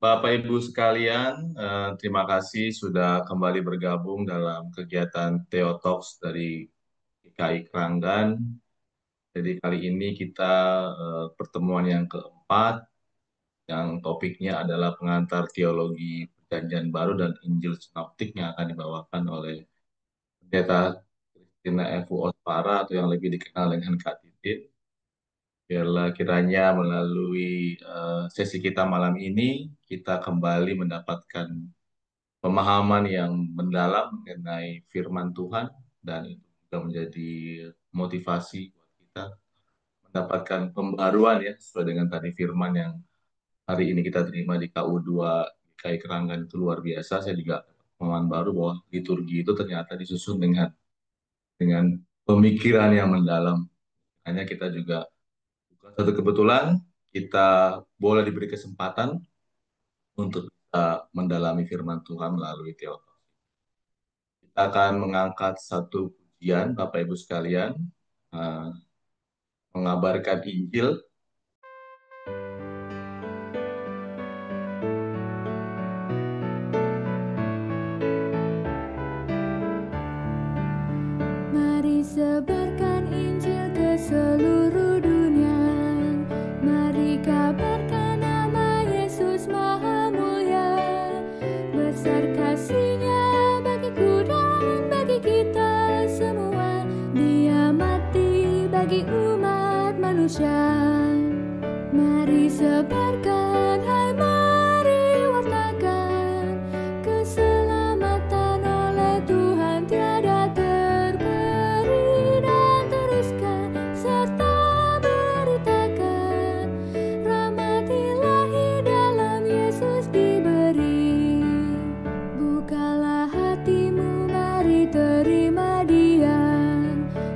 Bapak Ibu sekalian, terima kasih sudah kembali bergabung dalam kegiatan Theotalks dari GKI Keranggan. Jadi kali ini kita pertemuan yang keempat, yang topiknya adalah pengantar teologi Perjanjian Baru dan Injil Sinoptik yang akan dibawakan oleh Pendeta Christina Evu Ospara atau yang lebih dikenal dengan Kak Titin. Biarlah kiranya melalui sesi kita malam ini, kita kembali mendapatkan pemahaman yang mendalam mengenai firman Tuhan dan itu juga menjadi motivasi buat kita mendapatkan pembaruan ya sesuai dengan tadi firman yang hari ini kita terima di KU2 GKI Keranggan itu luar biasa. Saya juga pemahaman baru bahwa liturgi itu ternyata disusun dengan pemikiran yang mendalam. Hanya kita juga bukan satu kebetulan kita boleh diberi kesempatan untuk bisa mendalami firman Tuhan melalui teologi. Kita akan mengangkat satu pujian, Bapak Ibu sekalian, eh, mengabarkan Injil. Mari sebarkan Injil ke seluruh dunia. Mari kabarkan nama Yesus Maha Mulia. Besar kasih-Nya bagiku dan bagi kita semua. Dia mati bagi umat manusia. Mari sebarkan, hai mari wartakan keselamatan oleh Tuhan tiada terberi, dan teruskan serta beritakan rahmat ilahi dalam Yesus diberi. Bukalah hatimu, mari terima Dia.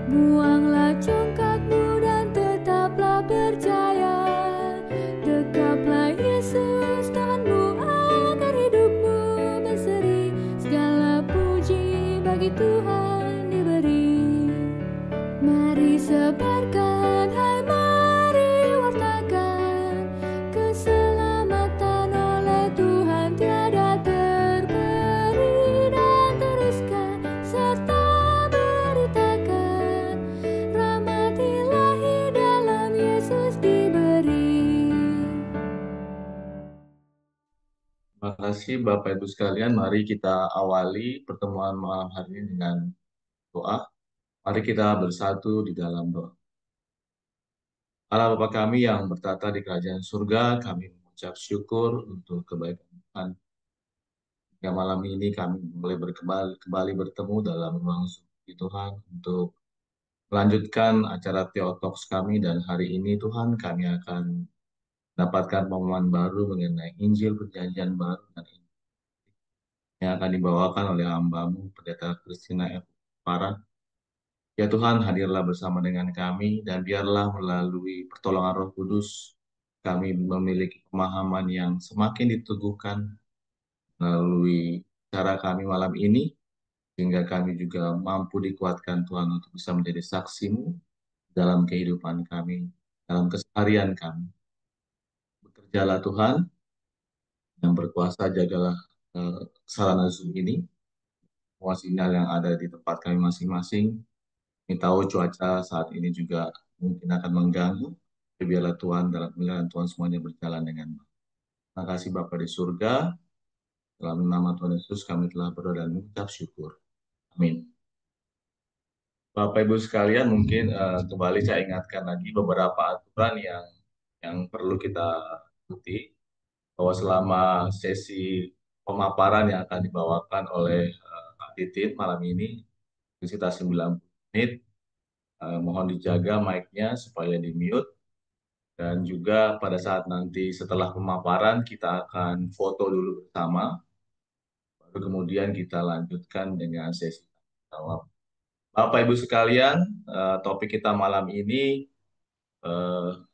Buanglah congkakmu dan tetaplah percaya. Dekaplah Yesus Tuhanmu agar hidupmu berseri. Segala puji bagi Tuhan diberi. Mari sebarkan, hai mari wartakan keselamatan oleh Tuhan tiada terberi, dan teruskan serta beritakan rahmat ilahi dalam Yesus diberi. Terima kasih Bapak Ibu sekalian. Mari kita awali pertemuan malam hari ini dengan doa. Mari kita bersatu di dalam doa. Allah Bapa kami yang bertata di kerajaan surga, kami mengucap syukur untuk kebaikan Tuhan. Hingga malam ini kami boleh kembali bertemu dalam ruang suci Tuhan untuk melanjutkan acara Theotalks kami, dan hari ini Tuhan kami akan mendapatkan pemahaman baru mengenai Injil Perjanjian Baru dan yang akan dibawakan oleh hamba-Mu Pendeta Christina F. Farah. Ya Tuhan, hadirlah bersama dengan kami dan biarlah melalui pertolongan Roh Kudus kami memiliki pemahaman yang semakin diteguhkan melalui cara kami malam ini, sehingga kami juga mampu dikuatkan Tuhan untuk bisa menjadi saksi-Mu dalam kehidupan kami, dalam keseharian kami. Bekerjalah Tuhan yang berkuasa, jagalah sarana Zoom ini, semua sinyal yang ada di tempat kami masing-masing. Kami tahu cuaca saat ini juga mungkin akan mengganggu, tapi biarlah Tuhan dalam pemilihan Tuhan semuanya berjalan dengan baik. Terima kasih Bapa di surga, dalam nama Tuhan Yesus kami telah berdoa dan mengucap syukur. Amin. Bapak Ibu sekalian, mungkin kembali saya ingatkan lagi beberapa aturan yang perlu kita ikuti, bahwa selama sesi pemaparan yang akan dibawakan oleh Kak Titin malam ini, sekitar 90 menit, mohon dijaga mic-nya supaya di-mute, dan juga pada saat nanti setelah pemaparan kita akan foto dulu bersama, baru kemudian kita lanjutkan dengan sesi jawab. Bapak Ibu sekalian, topik kita malam ini,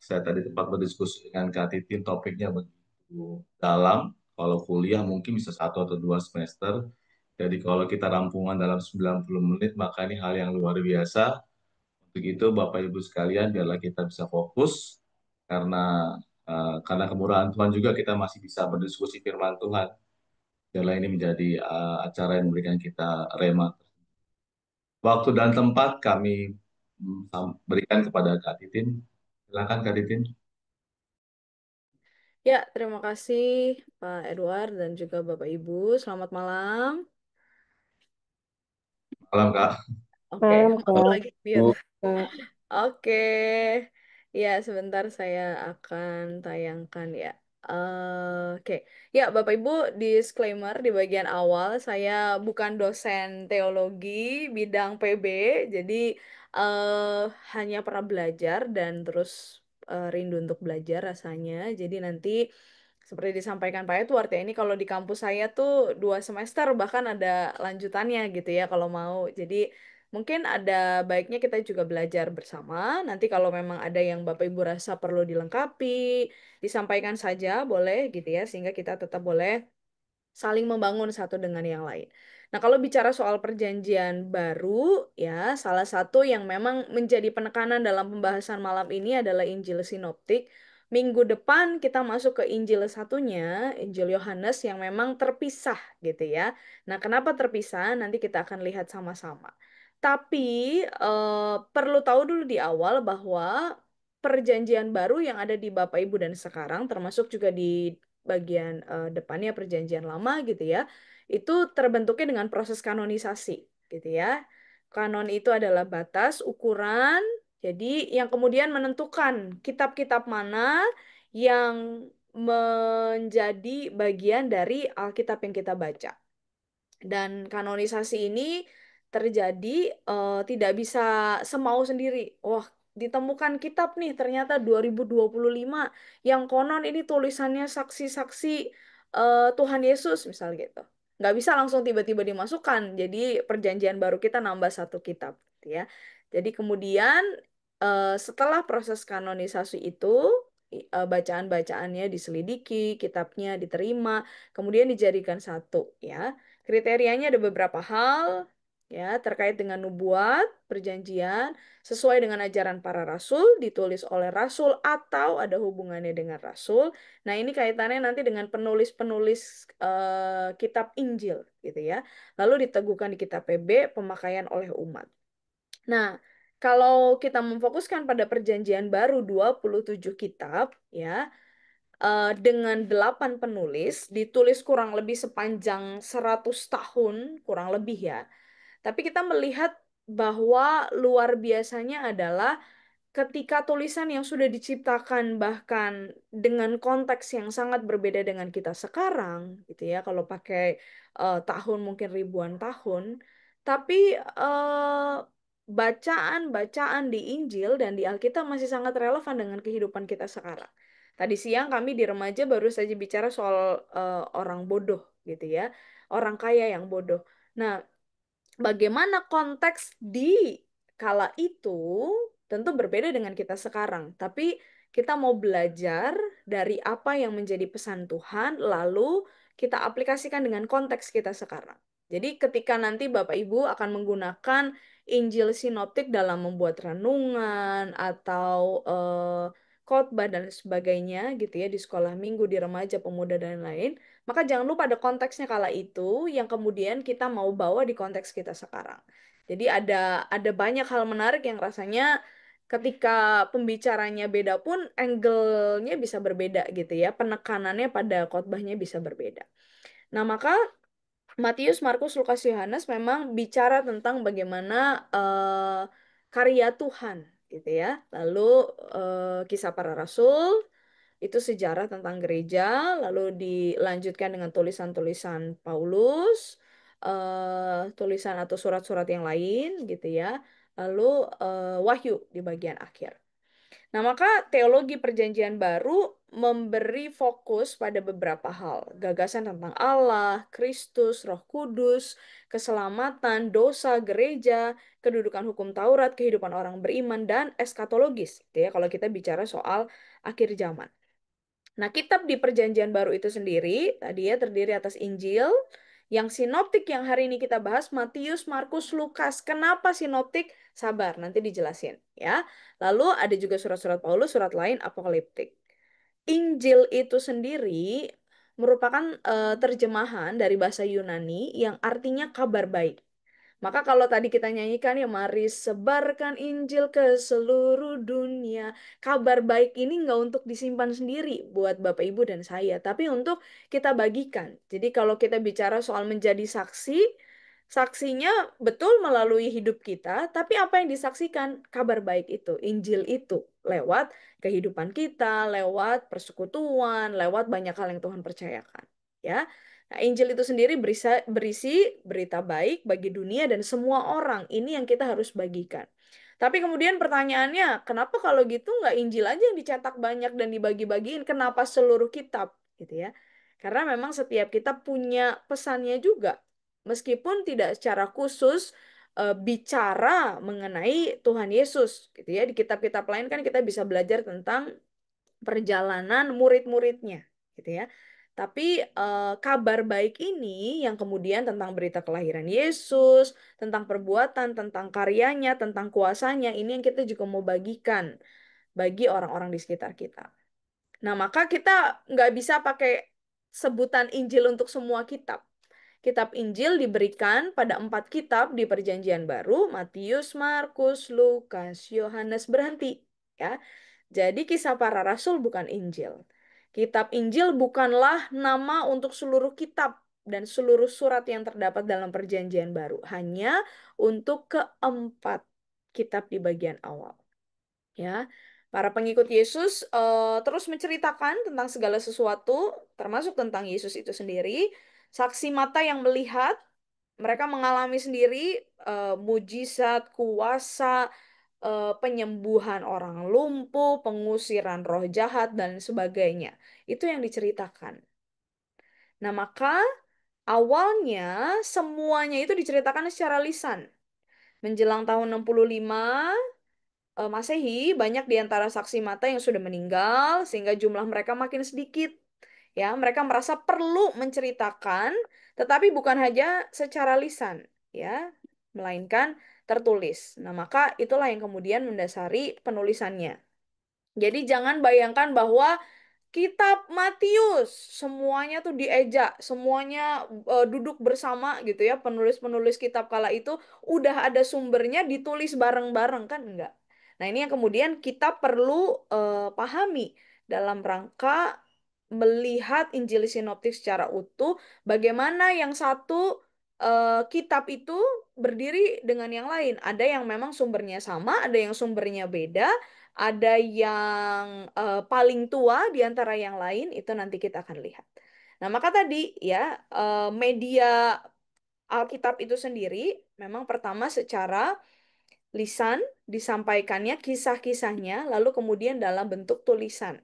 saya tadi sempat berdiskusi dengan Kak Titin, topiknya begitu dalam. Kalau kuliah mungkin bisa 1 atau 2 semester. Jadi kalau kita rampungan dalam 90 menit, maka ini hal yang luar biasa. Untuk itu Bapak Ibu sekalian, biarlah kita bisa fokus, karena Karena kemurahan Tuhan juga kita masih bisa berdiskusi firman Tuhan. Biarlah ini menjadi acara yang memberikan kita rema. Waktu dan tempat kami berikan kepada Kak Titin. Silakan Kak Titin. Ya, terima kasih Pak Edward dan juga Bapak Ibu. Selamat malam. Malam Kak. Oke, Malam, maaf Kak. lagi mute. Bu, Oke, ya sebentar saya akan tayangkan ya. Oke, ya Bapak Ibu, disclaimer di bagian awal, saya bukan dosen teologi bidang PB, jadi eh, hanya pernah belajar dan terus rindu untuk belajar rasanya. Jadi nanti seperti disampaikan Pak Edward ya, ini kalau di kampus saya tuh 2 semester bahkan ada lanjutannya gitu ya kalau mau. Jadi mungkin ada baiknya kita juga belajar bersama. Nanti kalau memang ada yang Bapak Ibu rasa perlu dilengkapi, disampaikan saja boleh gitu ya, sehingga kita tetap boleh saling membangun satu dengan yang lain. Nah, kalau bicara soal perjanjian baru, ya, salah satu yang memang menjadi penekanan dalam pembahasan malam ini adalah Injil Sinoptik. Minggu depan kita masuk ke Injil satunya, Injil Yohanes yang memang terpisah gitu ya. Nah, kenapa terpisah? Nanti kita akan lihat sama-sama. Tapi perlu tahu dulu di awal bahwa perjanjian baru yang ada di Bapak Ibu dan sekarang, termasuk juga di bagian depannya perjanjian lama gitu ya, itu terbentuknya dengan proses kanonisasi gitu ya. Kanon itu adalah batas, ukuran, jadi yang kemudian menentukan kitab-kitab mana yang menjadi bagian dari Alkitab yang kita baca. Dan kanonisasi ini terjadi tidak bisa semau sendiri. Wah, ditemukan kitab nih ternyata 2025 yang konon ini tulisannya saksi-saksi Tuhan Yesus misal gitu. Nggak bisa langsung tiba-tiba dimasukkan. Jadi perjanjian baru kita nambah satu kitab gitu ya. Jadi kemudian setelah proses kanonisasi itu bacaan-bacaannya diselidiki, kitabnya diterima, kemudian dijadikan satu ya. Kriterianya ada beberapa hal ya terkait dengan nubuat, perjanjian, sesuai dengan ajaran para rasul, ditulis oleh rasul atau ada hubungannya dengan rasul. Nah, ini kaitannya nanti dengan penulis-penulis kitab Injil gitu ya. Lalu diteguhkan di kitab PB, pemakaian oleh umat. Nah, kalau kita memfokuskan pada perjanjian baru 27 kitab ya, dengan 8 penulis, ditulis kurang lebih sepanjang 100 tahun, kurang lebih ya. Tapi kita melihat bahwa luar biasanya adalah ketika tulisan yang sudah diciptakan bahkan dengan konteks yang sangat berbeda dengan kita sekarang, gitu ya, kalau pakai tahun mungkin ribuan tahun, tapi bacaan-bacaan di Injil dan di Alkitab masih sangat relevan dengan kehidupan kita sekarang. Tadi siang kami di remaja baru saja bicara soal orang bodoh, gitu ya, orang kaya yang bodoh. Nah, bagaimana konteks di kala itu tentu berbeda dengan kita sekarang, tapi kita mau belajar dari apa yang menjadi pesan Tuhan, lalu kita aplikasikan dengan konteks kita sekarang. Jadi ketika nanti Bapak Ibu akan menggunakan Injil sinoptik dalam membuat renungan atau khotbah dan sebagainya gitu ya di sekolah minggu, di remaja, pemuda dan lain, maka jangan lupa ada konteksnya kala itu yang kemudian kita mau bawa di konteks kita sekarang. Jadi ada banyak hal menarik yang rasanya ketika pembicaranya beda pun angle-nya bisa berbeda gitu ya. Penekanannya pada khotbahnya bisa berbeda. Nah, maka Matius, Markus, Lukas, Yohanes memang bicara tentang bagaimana karya Tuhan gitu ya. Lalu kisah para rasul, itu sejarah tentang gereja, lalu dilanjutkan dengan tulisan-tulisan Paulus, tulisan atau surat-surat yang lain gitu ya. Lalu Wahyu di bagian akhir. Nah, maka teologi perjanjian baru memberi fokus pada beberapa hal. Gagasan tentang Allah, Kristus, Roh Kudus, keselamatan, dosa, gereja, kedudukan hukum Taurat, kehidupan orang beriman, dan eskatologis. Gitu ya, kalau kita bicara soal akhir zaman. Nah, kitab di Perjanjian Baru itu sendiri, tadi ya terdiri atas Injil, yang sinoptik yang hari ini kita bahas, Matius, Markus, Lukas. Kenapa sinoptik? Sabar, nanti dijelasin ya. Lalu ada juga surat-surat Paulus, surat lain apokaliptik. Injil itu sendiri merupakan terjemahan dari bahasa Yunani yang artinya kabar baik. Maka kalau tadi kita nyanyikan ya mari sebarkan Injil ke seluruh dunia. Kabar baik ini nggak untuk disimpan sendiri buat Bapak Ibu dan saya, tapi untuk kita bagikan. Jadi kalau kita bicara soal menjadi saksi, saksinya betul melalui hidup kita, tapi apa yang disaksikan? Kabar baik itu, Injil itu lewat kehidupan kita, lewat persekutuan, lewat banyak hal yang Tuhan percayakan. Ya, nah, Injil itu sendiri berisi berita baik bagi dunia dan semua orang. Ini yang kita harus bagikan. Tapi kemudian pertanyaannya, kenapa kalau gitu nggak Injil aja yang dicetak banyak dan dibagi-bagiin? Kenapa seluruh kitab? Gitu ya. Karena memang setiap kitab punya pesannya juga. Meskipun tidak secara khusus bicara mengenai Tuhan Yesus. Gitu ya. Di kitab-kitab lain kan kita bisa belajar tentang perjalanan murid-muridnya, gitu ya. Tapi kabar baik ini yang kemudian tentang berita kelahiran Yesus, tentang perbuatan, tentang karyanya, tentang kuasanya, ini yang kita juga mau bagikan bagi orang-orang di sekitar kita. Nah, maka kita nggak bisa pakai sebutan Injil untuk semua kitab. Kitab Injil diberikan pada 4 kitab di Perjanjian Baru, Matius, Markus, Lukas, Yohanes, berhenti. Ya, jadi kisah para rasul bukan Injil. Kitab Injil bukanlah nama untuk seluruh kitab dan seluruh surat yang terdapat dalam Perjanjian Baru, hanya untuk keempat kitab di bagian awal. Ya, para pengikut Yesus terus menceritakan tentang segala sesuatu, termasuk tentang Yesus itu sendiri. Saksi mata yang melihat, mereka mengalami sendiri mujizat, kuasa, penyembuhan orang lumpuh, pengusiran roh jahat, dan sebagainya. Itu yang diceritakan. Nah, maka awalnya semuanya itu diceritakan secara lisan. Menjelang tahun 65 Masehi, banyak di antara saksi mata yang sudah meninggal, sehingga jumlah mereka makin sedikit. Ya, mereka merasa perlu menceritakan, tetapi bukan hanya secara lisan, ya, melainkan tertulis. Nah, maka itulah yang kemudian mendasari penulisannya. Jadi jangan bayangkan bahwa kitab Matius semuanya tuh diejak, semuanya duduk bersama gitu ya, penulis-penulis kitab kala itu udah ada sumbernya ditulis bareng-bareng kan enggak. Nah, ini yang kemudian kita perlu pahami dalam rangka melihat Injil Sinoptik secara utuh, bagaimana yang satu kitab itu berdiri dengan yang lain. Ada yang memang sumbernya sama, ada yang sumbernya beda, ada yang paling tua di antara yang lain, itu nanti kita akan lihat. Nah, maka tadi ya media Alkitab itu sendiri memang pertama secara lisan disampaikannya kisah-kisahnya, lalu kemudian dalam bentuk tulisan.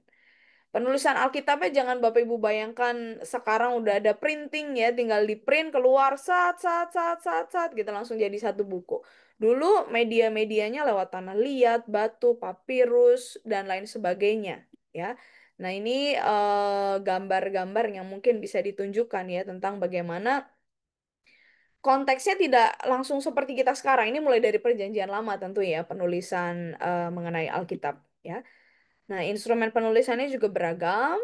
Penulisan Alkitabnya jangan Bapak Ibu bayangkan sekarang udah ada printing ya, tinggal di print keluar sat gitu langsung jadi satu buku. Dulu media-medianya lewat tanah liat, batu, papirus dan lain sebagainya ya. Nah, ini gambar-gambar yang mungkin bisa ditunjukkan ya tentang bagaimana konteksnya tidak langsung seperti kita sekarang. Ini mulai dari Perjanjian Lama tentu ya penulisan mengenai Alkitab ya. Nah, instrumen penulisannya juga beragam.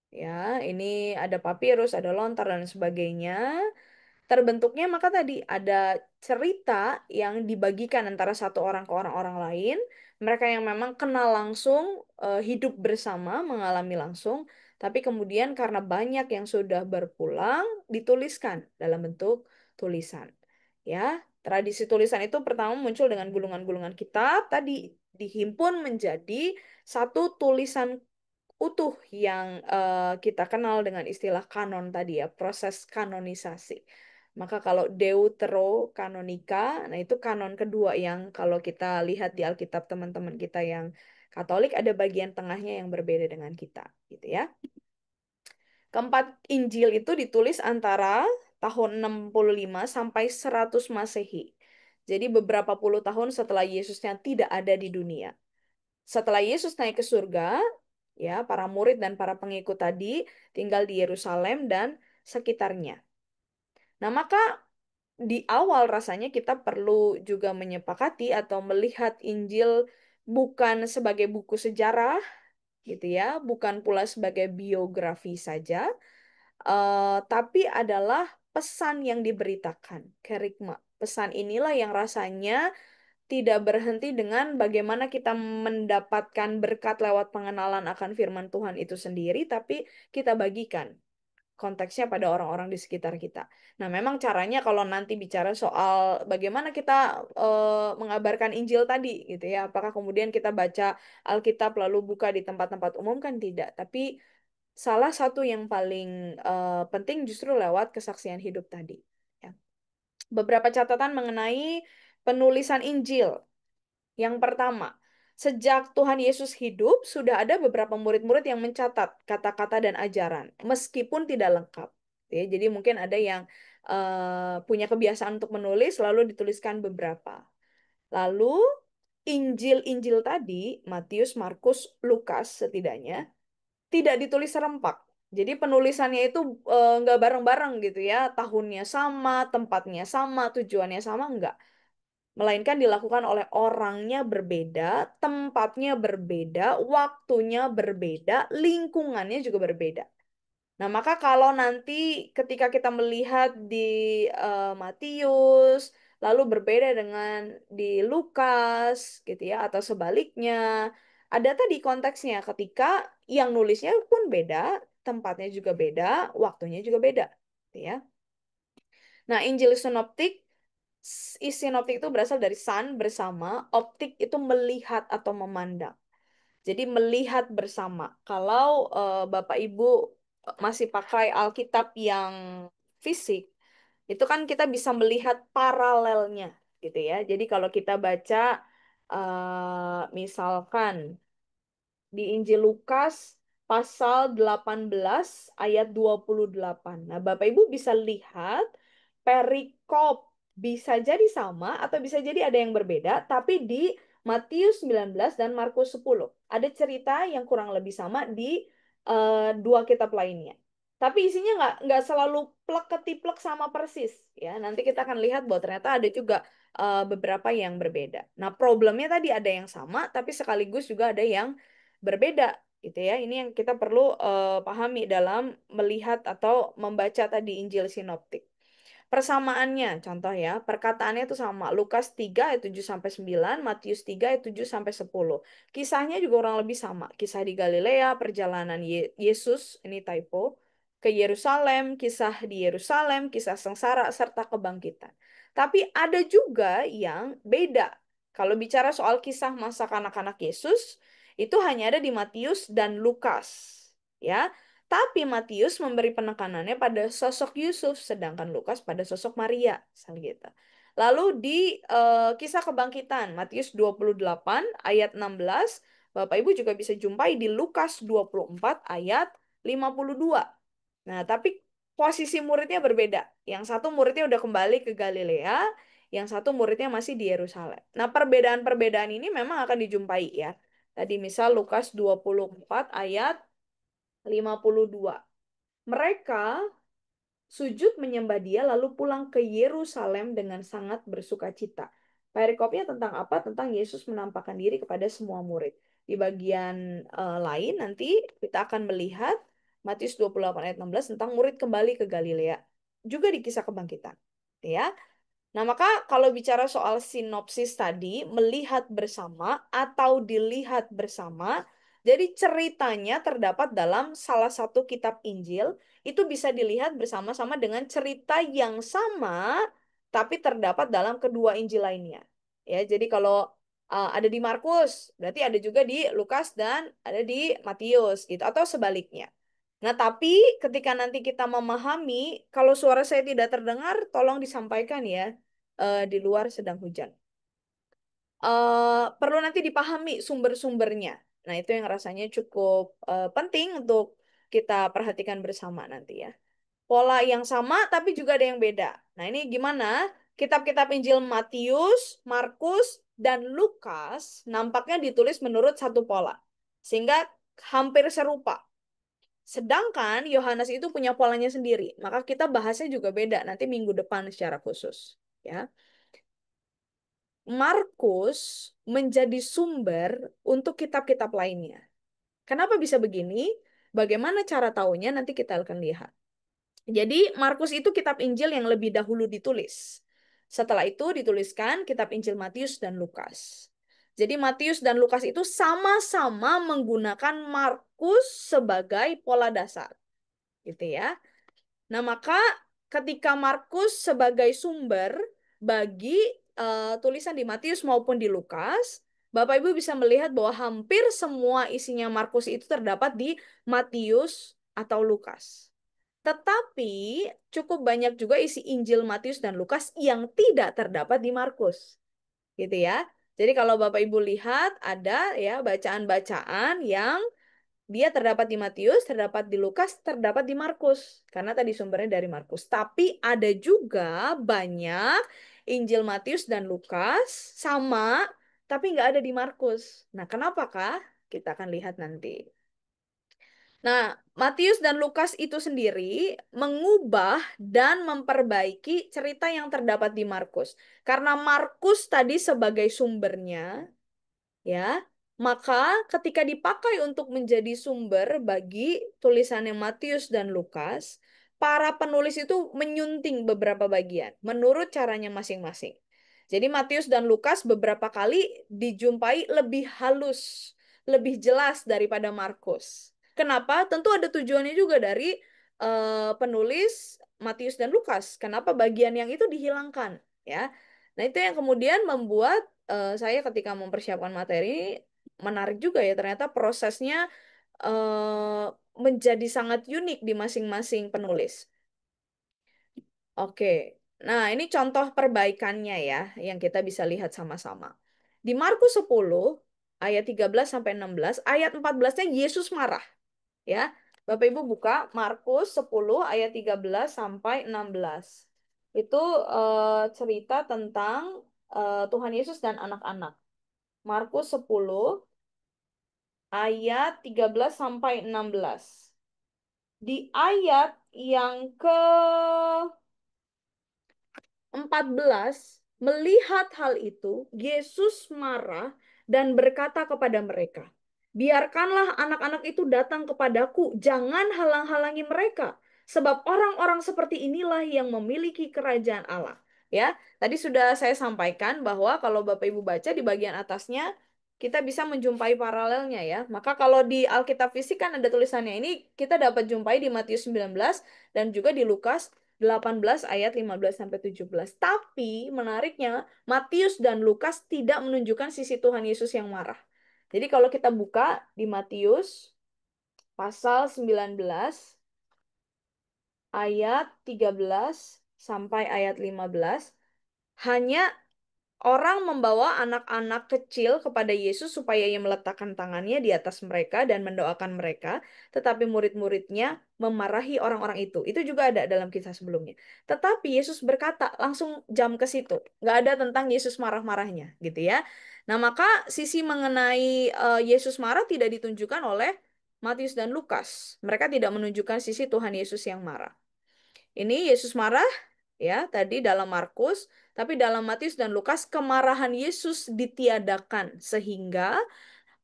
Ya, ini ada papirus, ada lontar dan sebagainya. Terbentuknya maka tadi ada cerita yang dibagikan antara satu orang ke orang-orang lain. Mereka yang memang kenal langsung, hidup bersama, mengalami langsung. Tapi kemudian karena banyak yang sudah berpulang, dituliskan dalam bentuk tulisan. Ya, tradisi tulisan itu pertama muncul dengan gulungan-gulungan kitab, tadi dihimpun menjadi satu tulisan utuh yang kita kenal dengan istilah kanon tadi ya, proses kanonisasi. Maka kalau Deuterokanonika, nah itu kanon kedua yang kalau kita lihat di Alkitab teman-teman kita yang Katolik ada bagian tengahnya yang berbeda dengan kita, gitu ya. Keempat Injil itu ditulis antara tahun 65 sampai 100 Masehi. Jadi beberapa puluh tahun setelah Yesusnya tidak ada di dunia. Setelah Yesus naik ke surga, ya, para murid dan para pengikut tadi tinggal di Yerusalem dan sekitarnya. Nah, maka di awal rasanya kita perlu juga menyepakati atau melihat Injil bukan sebagai buku sejarah, gitu ya, bukan pula sebagai biografi saja, tapi adalah pesan yang diberitakan, kerigma. Pesan inilah yang rasanya tidak berhenti dengan bagaimana kita mendapatkan berkat lewat pengenalan akan firman Tuhan itu sendiri, tapi kita bagikan konteksnya pada orang-orang di sekitar kita. Nah, memang caranya kalau nanti bicara soal bagaimana kita mengabarkan Injil tadi, gitu ya, apakah kemudian kita baca Alkitab lalu buka di tempat-tempat umum kan tidak, tapi salah satu yang paling penting justru lewat kesaksian hidup tadi. Ya. Beberapa catatan mengenai penulisan Injil. Yang pertama, sejak Tuhan Yesus hidup, sudah ada beberapa murid-murid yang mencatat kata-kata dan ajaran, meskipun tidak lengkap. Ya, jadi mungkin ada yang punya kebiasaan untuk menulis, lalu dituliskan beberapa. Lalu, Injil-Injil tadi, Matius, Markus, Lukas setidaknya, tidak ditulis serempak. Jadi penulisannya itu nggak bareng-bareng gitu ya, tahunnya sama, tempatnya sama, tujuannya sama, enggak melainkan dilakukan oleh orangnya berbeda, tempatnya berbeda, waktunya berbeda, lingkungannya juga berbeda. Nah, maka kalau nanti ketika kita melihat di Matius, lalu berbeda dengan di Lukas, gitu ya, atau sebaliknya, ada tadi konteksnya ketika yang nulisnya pun beda, tempatnya juga beda, waktunya juga beda, gitu ya. Nah, Injil Sinoptik sinoptik itu berasal dari sun bersama, optik itu melihat atau memandang. Jadi melihat bersama. Kalau Bapak Ibu masih pakai Alkitab yang fisik, itu kan kita bisa melihat paralelnya gitu ya. Jadi kalau kita baca misalkan di Injil Lukas pasal 18 ayat 28. Nah, Bapak Ibu bisa lihat perikop bisa jadi sama atau bisa jadi ada yang berbeda, tapi di Matius 19 dan Markus 10 ada cerita yang kurang lebih sama di dua kitab lainnya. Tapi isinya nggak selalu plek ketiplek sama persis ya. Nanti kita akan lihat bahwa ternyata ada juga beberapa yang berbeda. Nah, problemnya tadi ada yang sama, tapi sekaligus juga ada yang berbeda gitu ya. Ini yang kita perlu pahami dalam melihat atau membaca tadi Injil sinoptik. Persamaannya, contoh ya, perkataannya itu sama. Lukas 3 ayat 7 sampai 9, Matius 3 ayat 7 sampai 10. Kisahnya juga kurang lebih sama. Kisah di Galilea, perjalanan Yesus, ini typo, ke Yerusalem, kisah sengsara serta kebangkitan. Tapi ada juga yang beda. Kalau bicara soal kisah masa kanak-kanak Yesus, itu hanya ada di Matius dan Lukas. Ya, tapi Matius memberi penekanannya pada sosok Yusuf, sedangkan Lukas pada sosok Maria, misal gitu. Lalu di kisah kebangkitan, Matius 28 ayat 16, Bapak Ibu juga bisa jumpai di Lukas 24 ayat 52. Nah, tapi posisi muridnya berbeda. Yang satu muridnya udah kembali ke Galilea, yang satu muridnya masih di Yerusalem. Nah, perbedaan-perbedaan ini memang akan dijumpai ya. Tadi misal Lukas 24 ayat 52. Mereka sujud menyembah dia lalu pulang ke Yerusalem dengan sangat bersuka cita. Perikopnya tentang apa? Tentang Yesus menampakkan diri kepada semua murid. Di bagian lain nanti kita akan melihat Matius 28 ayat 16 tentang murid kembali ke Galilea. Juga di kisah kebangkitan. Ya. Nah, maka kalau bicara soal sinopsis tadi, melihat bersama atau dilihat bersama, jadi ceritanya terdapat dalam salah satu kitab Injil, itu bisa dilihat bersama-sama dengan cerita yang sama, tapi terdapat dalam kedua Injil lainnya. Ya, jadi kalau ada di Markus, berarti ada juga di Lukas dan ada di Matius, gitu, atau sebaliknya. Nah, tapi ketika nanti kita memahami, kalau suara saya tidak terdengar, tolong disampaikan ya di luar sedang hujan. Perlu nanti dipahami sumber-sumbernya. Nah, itu yang rasanya cukup penting untuk kita perhatikan bersama nanti ya. Pola yang sama tapi juga ada yang beda. Nah, ini gimana? Kitab-kitab Injil Matius, Markus, dan Lukas nampaknya ditulis menurut satu pola. Sehingga hampir serupa. Sedangkan Yohanes itu punya polanya sendiri. Maka kita bahasnya juga beda nanti minggu depan secara khusus. Ya. Markus menjadi sumber untuk kitab-kitab lainnya. Kenapa bisa begini? Bagaimana cara taunya? Nanti kita akan lihat. Jadi, Markus itu kitab Injil yang lebih dahulu ditulis. Setelah itu dituliskan kitab Injil Matius dan Lukas. Jadi, Matius dan Lukas itu sama-sama menggunakan Markus sebagai pola dasar, gitu ya. Nah, maka ketika Markus sebagai sumber bagi tulisan di Matius maupun di Lukas, Bapak Ibu bisa melihat bahwa hampir semua isinya Markus itu terdapat di Matius atau Lukas. Tetapi cukup banyak juga isi Injil Matius dan Lukas yang tidak terdapat di Markus, gitu ya. Jadi kalau Bapak Ibu lihat ada ya bacaan-bacaan yang dia terdapat di Matius, terdapat di Lukas, terdapat di Markus. Karena tadi sumbernya dari Markus. Tapi ada juga banyak Injil Matius dan Lukas sama, tapi nggak ada di Markus. Nah, kenapakah? Kita akan lihat nanti. Nah, Matius dan Lukas itu sendiri mengubah dan memperbaiki cerita yang terdapat di Markus. Karena Markus tadi sebagai sumbernya, ya, maka ketika dipakai untuk menjadi sumber bagi tulisannya Matius dan Lukas, para penulis itu menyunting beberapa bagian menurut caranya masing-masing. Jadi Matius dan Lukas beberapa kali dijumpai lebih halus, lebih jelas daripada Markus. Kenapa? Tentu ada tujuannya juga dari penulis Matius dan Lukas. Kenapa bagian yang itu dihilangkan, ya? Nah, itu yang kemudian membuat saya ketika mempersiapkan materi ini menarik juga ya, ternyata prosesnya eh, menjadi sangat unik di masing-masing penulis. Oke, nah ini contoh perbaikannya ya yang kita bisa lihat sama-sama. Di Markus 10 ayat 13 sampai 16, ayat 14-nya Yesus marah ya. Bapak Ibu buka Markus 10 ayat 13 sampai 16. Itu cerita tentang Tuhan Yesus dan anak-anak. Markus 10 ayat 13 sampai 16. Di ayat yang ke 14 melihat hal itu, Yesus marah dan berkata kepada mereka, "Biarkanlah anak-anak itu datang kepadaku, jangan halang-halangi mereka, sebab orang-orang seperti inilah yang memiliki kerajaan Allah." Ya, tadi sudah saya sampaikan bahwa kalau Bapak Ibu baca di bagian atasnya, kita bisa menjumpai paralelnya ya. Maka kalau di Alkitab fisik kan ada tulisannya ini, kita dapat jumpai di Matius 19 dan juga di Lukas 18 ayat 15 sampai 17. Tapi menariknya Matius dan Lukas tidak menunjukkan sisi Tuhan Yesus yang marah. Jadi kalau kita buka di Matius pasal 19 ayat 13 sampai ayat 15, hanya orang membawa anak-anak kecil kepada Yesus supaya ia meletakkan tangannya di atas mereka dan mendoakan mereka, tetapi murid-muridnya memarahi orang-orang itu. Itu juga ada dalam kisah sebelumnya. Tetapi Yesus berkata, langsung jam ke situ. Nggak ada tentang Yesus marah-marahnya, gitu ya. Nah, maka sisi mengenai Yesus marah tidak ditunjukkan oleh Matius dan Lukas. Mereka tidak menunjukkan sisi Tuhan Yesus yang marah. Ini Yesus marah ya tadi dalam Markus, tapi dalam Matius dan Lukas kemarahan Yesus ditiadakan sehingga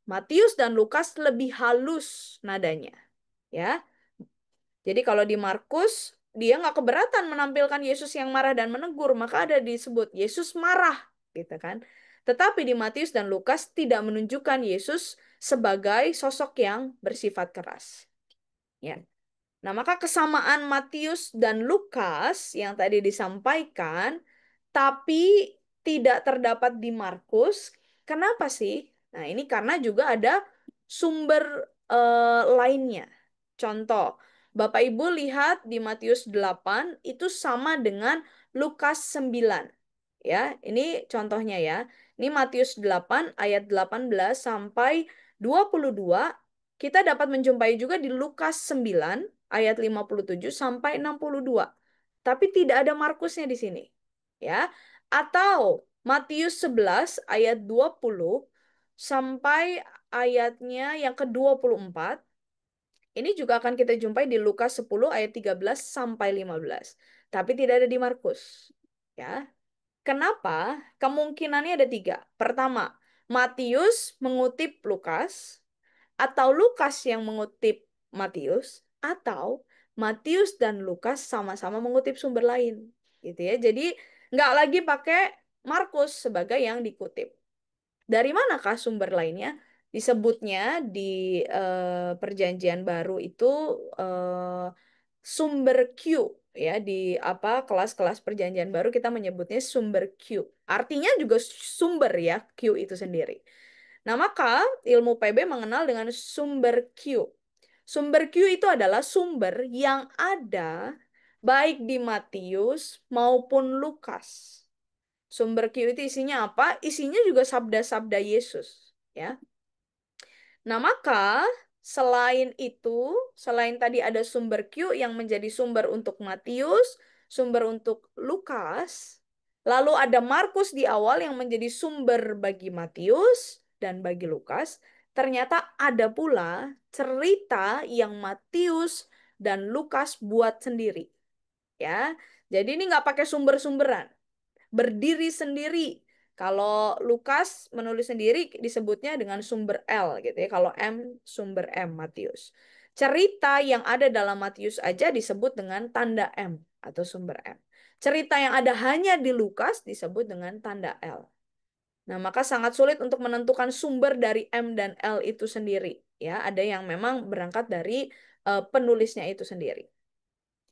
Matius dan Lukas lebih halus nadanya. Ya, jadi kalau di Markus dia nggak keberatan menampilkan Yesus yang marah dan menegur, maka ada disebut Yesus marah, gitu kan. Tetapi di Matius dan Lukas tidak menunjukkan Yesus sebagai sosok yang bersifat keras. Ya. Nah, maka kesamaan Matius dan Lukas yang tadi disampaikan, tapi tidak terdapat di Markus. Kenapa sih? Nah, ini karena juga ada sumber lainnya. Contoh, Bapak Ibu lihat di Matius 8 itu sama dengan Lukas 9. Ya, ini contohnya ya. Ini Matius 8 ayat 18 sampai 22. Kita dapat menjumpai juga di Lukas 9 ayat 57 sampai 62. Tapi tidak ada Markusnya di sini. Ya. Atau Matius 11 ayat 20 sampai ayatnya yang ke-24. Ini juga akan kita jumpai di Lukas 10 ayat 13 sampai 15. Tapi tidak ada di Markus. Ya. Kenapa? Kemungkinannya ada tiga. Pertama, Matius mengutip Lukas, Atau Lukas yang mengutip Matius, atau Matius dan Lukas sama-sama mengutip sumber lain, gitu ya. Jadi nggak lagi pakai Markus sebagai yang dikutip. Dari manakah sumber lainnya? Disebutnya di Perjanjian Baru itu eh, sumber Q, ya, di apa kelas-kelas Perjanjian Baru kita menyebutnya sumber Q. Artinya juga sumber, ya, Q itu sendiri. Nah, maka ilmu PB mengenal dengan sumber Q. Sumber Q itu adalah sumber yang ada baik di Matius maupun Lukas. Sumber Q itu isinya apa? Isinya juga sabda-sabda Yesus, ya. Nah, maka selain itu, selain tadi ada sumber Q yang menjadi sumber untuk Matius, sumber untuk Lukas, lalu ada Markus di awal yang menjadi sumber bagi Matius dan bagi Lukas, ternyata ada pula cerita yang Matius dan Lukas buat sendiri, ya. Jadi ini nggak pakai sumber-sumberan, berdiri sendiri. Kalau Lukas menulis sendiri disebutnya dengan sumber L, gitu ya. Kalau M, sumber M, Matius. Cerita yang ada dalam Matius aja disebut dengan tanda M atau sumber M. Cerita yang ada hanya di Lukas disebut dengan tanda L. Nah, maka sangat sulit untuk menentukan sumber dari M dan L itu sendiri. Ya, ada yang memang berangkat dari penulisnya itu sendiri.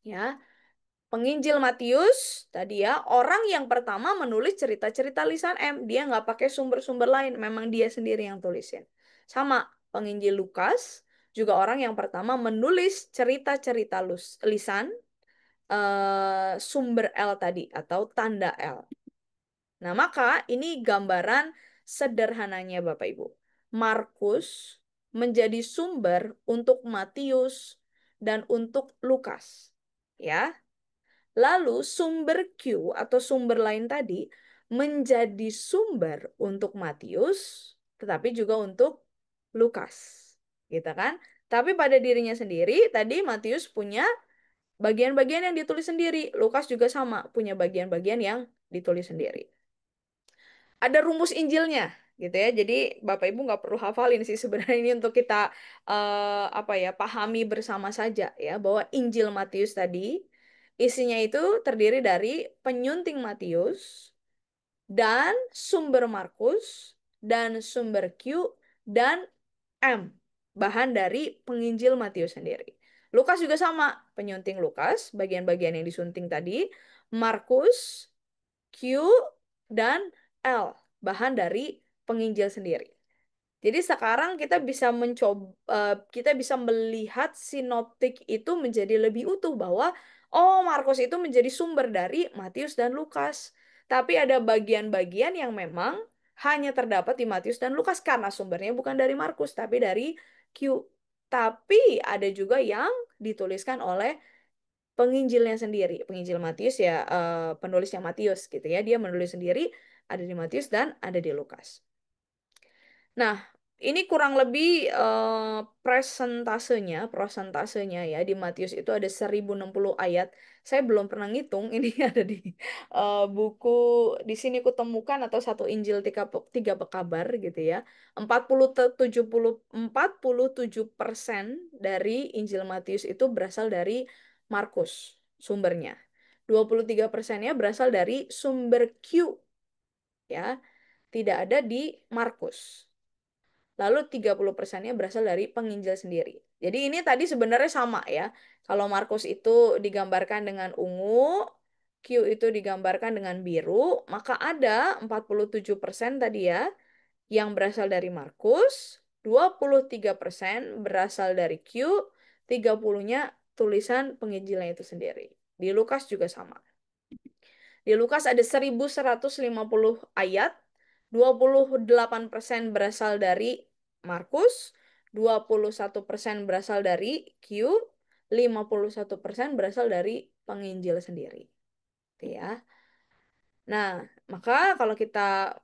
Ya, Penginjil Matius tadi, ya, orang yang pertama menulis cerita-cerita lisan M. Dia nggak pakai sumber-sumber lain, memang dia sendiri yang tulisin. Sama Penginjil Lukas, juga orang yang pertama menulis cerita-cerita lisan sumber L tadi atau tanda L. Nah, maka ini gambaran sederhananya Bapak Ibu. Markus menjadi sumber untuk Matius dan untuk Lukas. Ya, lalu sumber Q atau sumber lain tadi menjadi sumber untuk Matius, tetapi juga untuk Lukas. Gitu kan? Tapi pada dirinya sendiri, tadi Matius punya bagian-bagian yang ditulis sendiri. Lukas juga sama, punya bagian-bagian yang ditulis sendiri. Ada rumus Injilnya, gitu ya. Jadi Bapak Ibu nggak perlu hafalin sih sebenarnya, ini untuk kita apa ya, pahami bersama saja, ya, bahwa Injil Matius tadi isinya itu terdiri dari penyunting Matius dan sumber Markus dan sumber Q dan M, bahan dari penginjil Matius sendiri. Lukas juga sama, penyunting Lukas, bagian-bagian yang disunting tadi, Markus, Q, dan L, bahan dari penginjil sendiri. Jadi sekarang kita bisa melihat sinoptik itu menjadi lebih utuh, bahwa oh, Markus itu menjadi sumber dari Matius dan Lukas. Tapi ada bagian-bagian yang memang hanya terdapat di Matius dan Lukas karena sumbernya bukan dari Markus tapi dari Q. Tapi ada juga yang dituliskan oleh penginjilnya sendiri. Penginjil Matius, ya, penulisnya Matius, gitu ya. Dia menulis sendiri, ada di Matius dan ada di Lukas. Nah, ini kurang lebih prosentasenya, ya, di Matius itu ada 1060 ayat. Saya belum pernah ngitung, ini ada di buku, di sini kutemukan, atau satu Injil tiga pekabar, gitu ya. 47% dari Injil Matius itu berasal dari Markus sumbernya. 23%-nya berasal dari sumber Q, ya. Tidak ada di Markus. Lalu 30%-nya berasal dari penginjil sendiri. Jadi ini tadi sebenarnya sama, ya. Kalau Markus itu digambarkan dengan ungu, Q itu digambarkan dengan biru, maka ada 47% tadi, ya, yang berasal dari Markus, 23% berasal dari Q, 30-nya tulisan penginjilnya itu sendiri. Di Lukas juga sama. Di Lukas ada 1150 ayat, 28% berasal dari Markus, 21% berasal dari Q, 51% berasal dari penginjil sendiri. Gitu, ya. Nah, maka kalau kita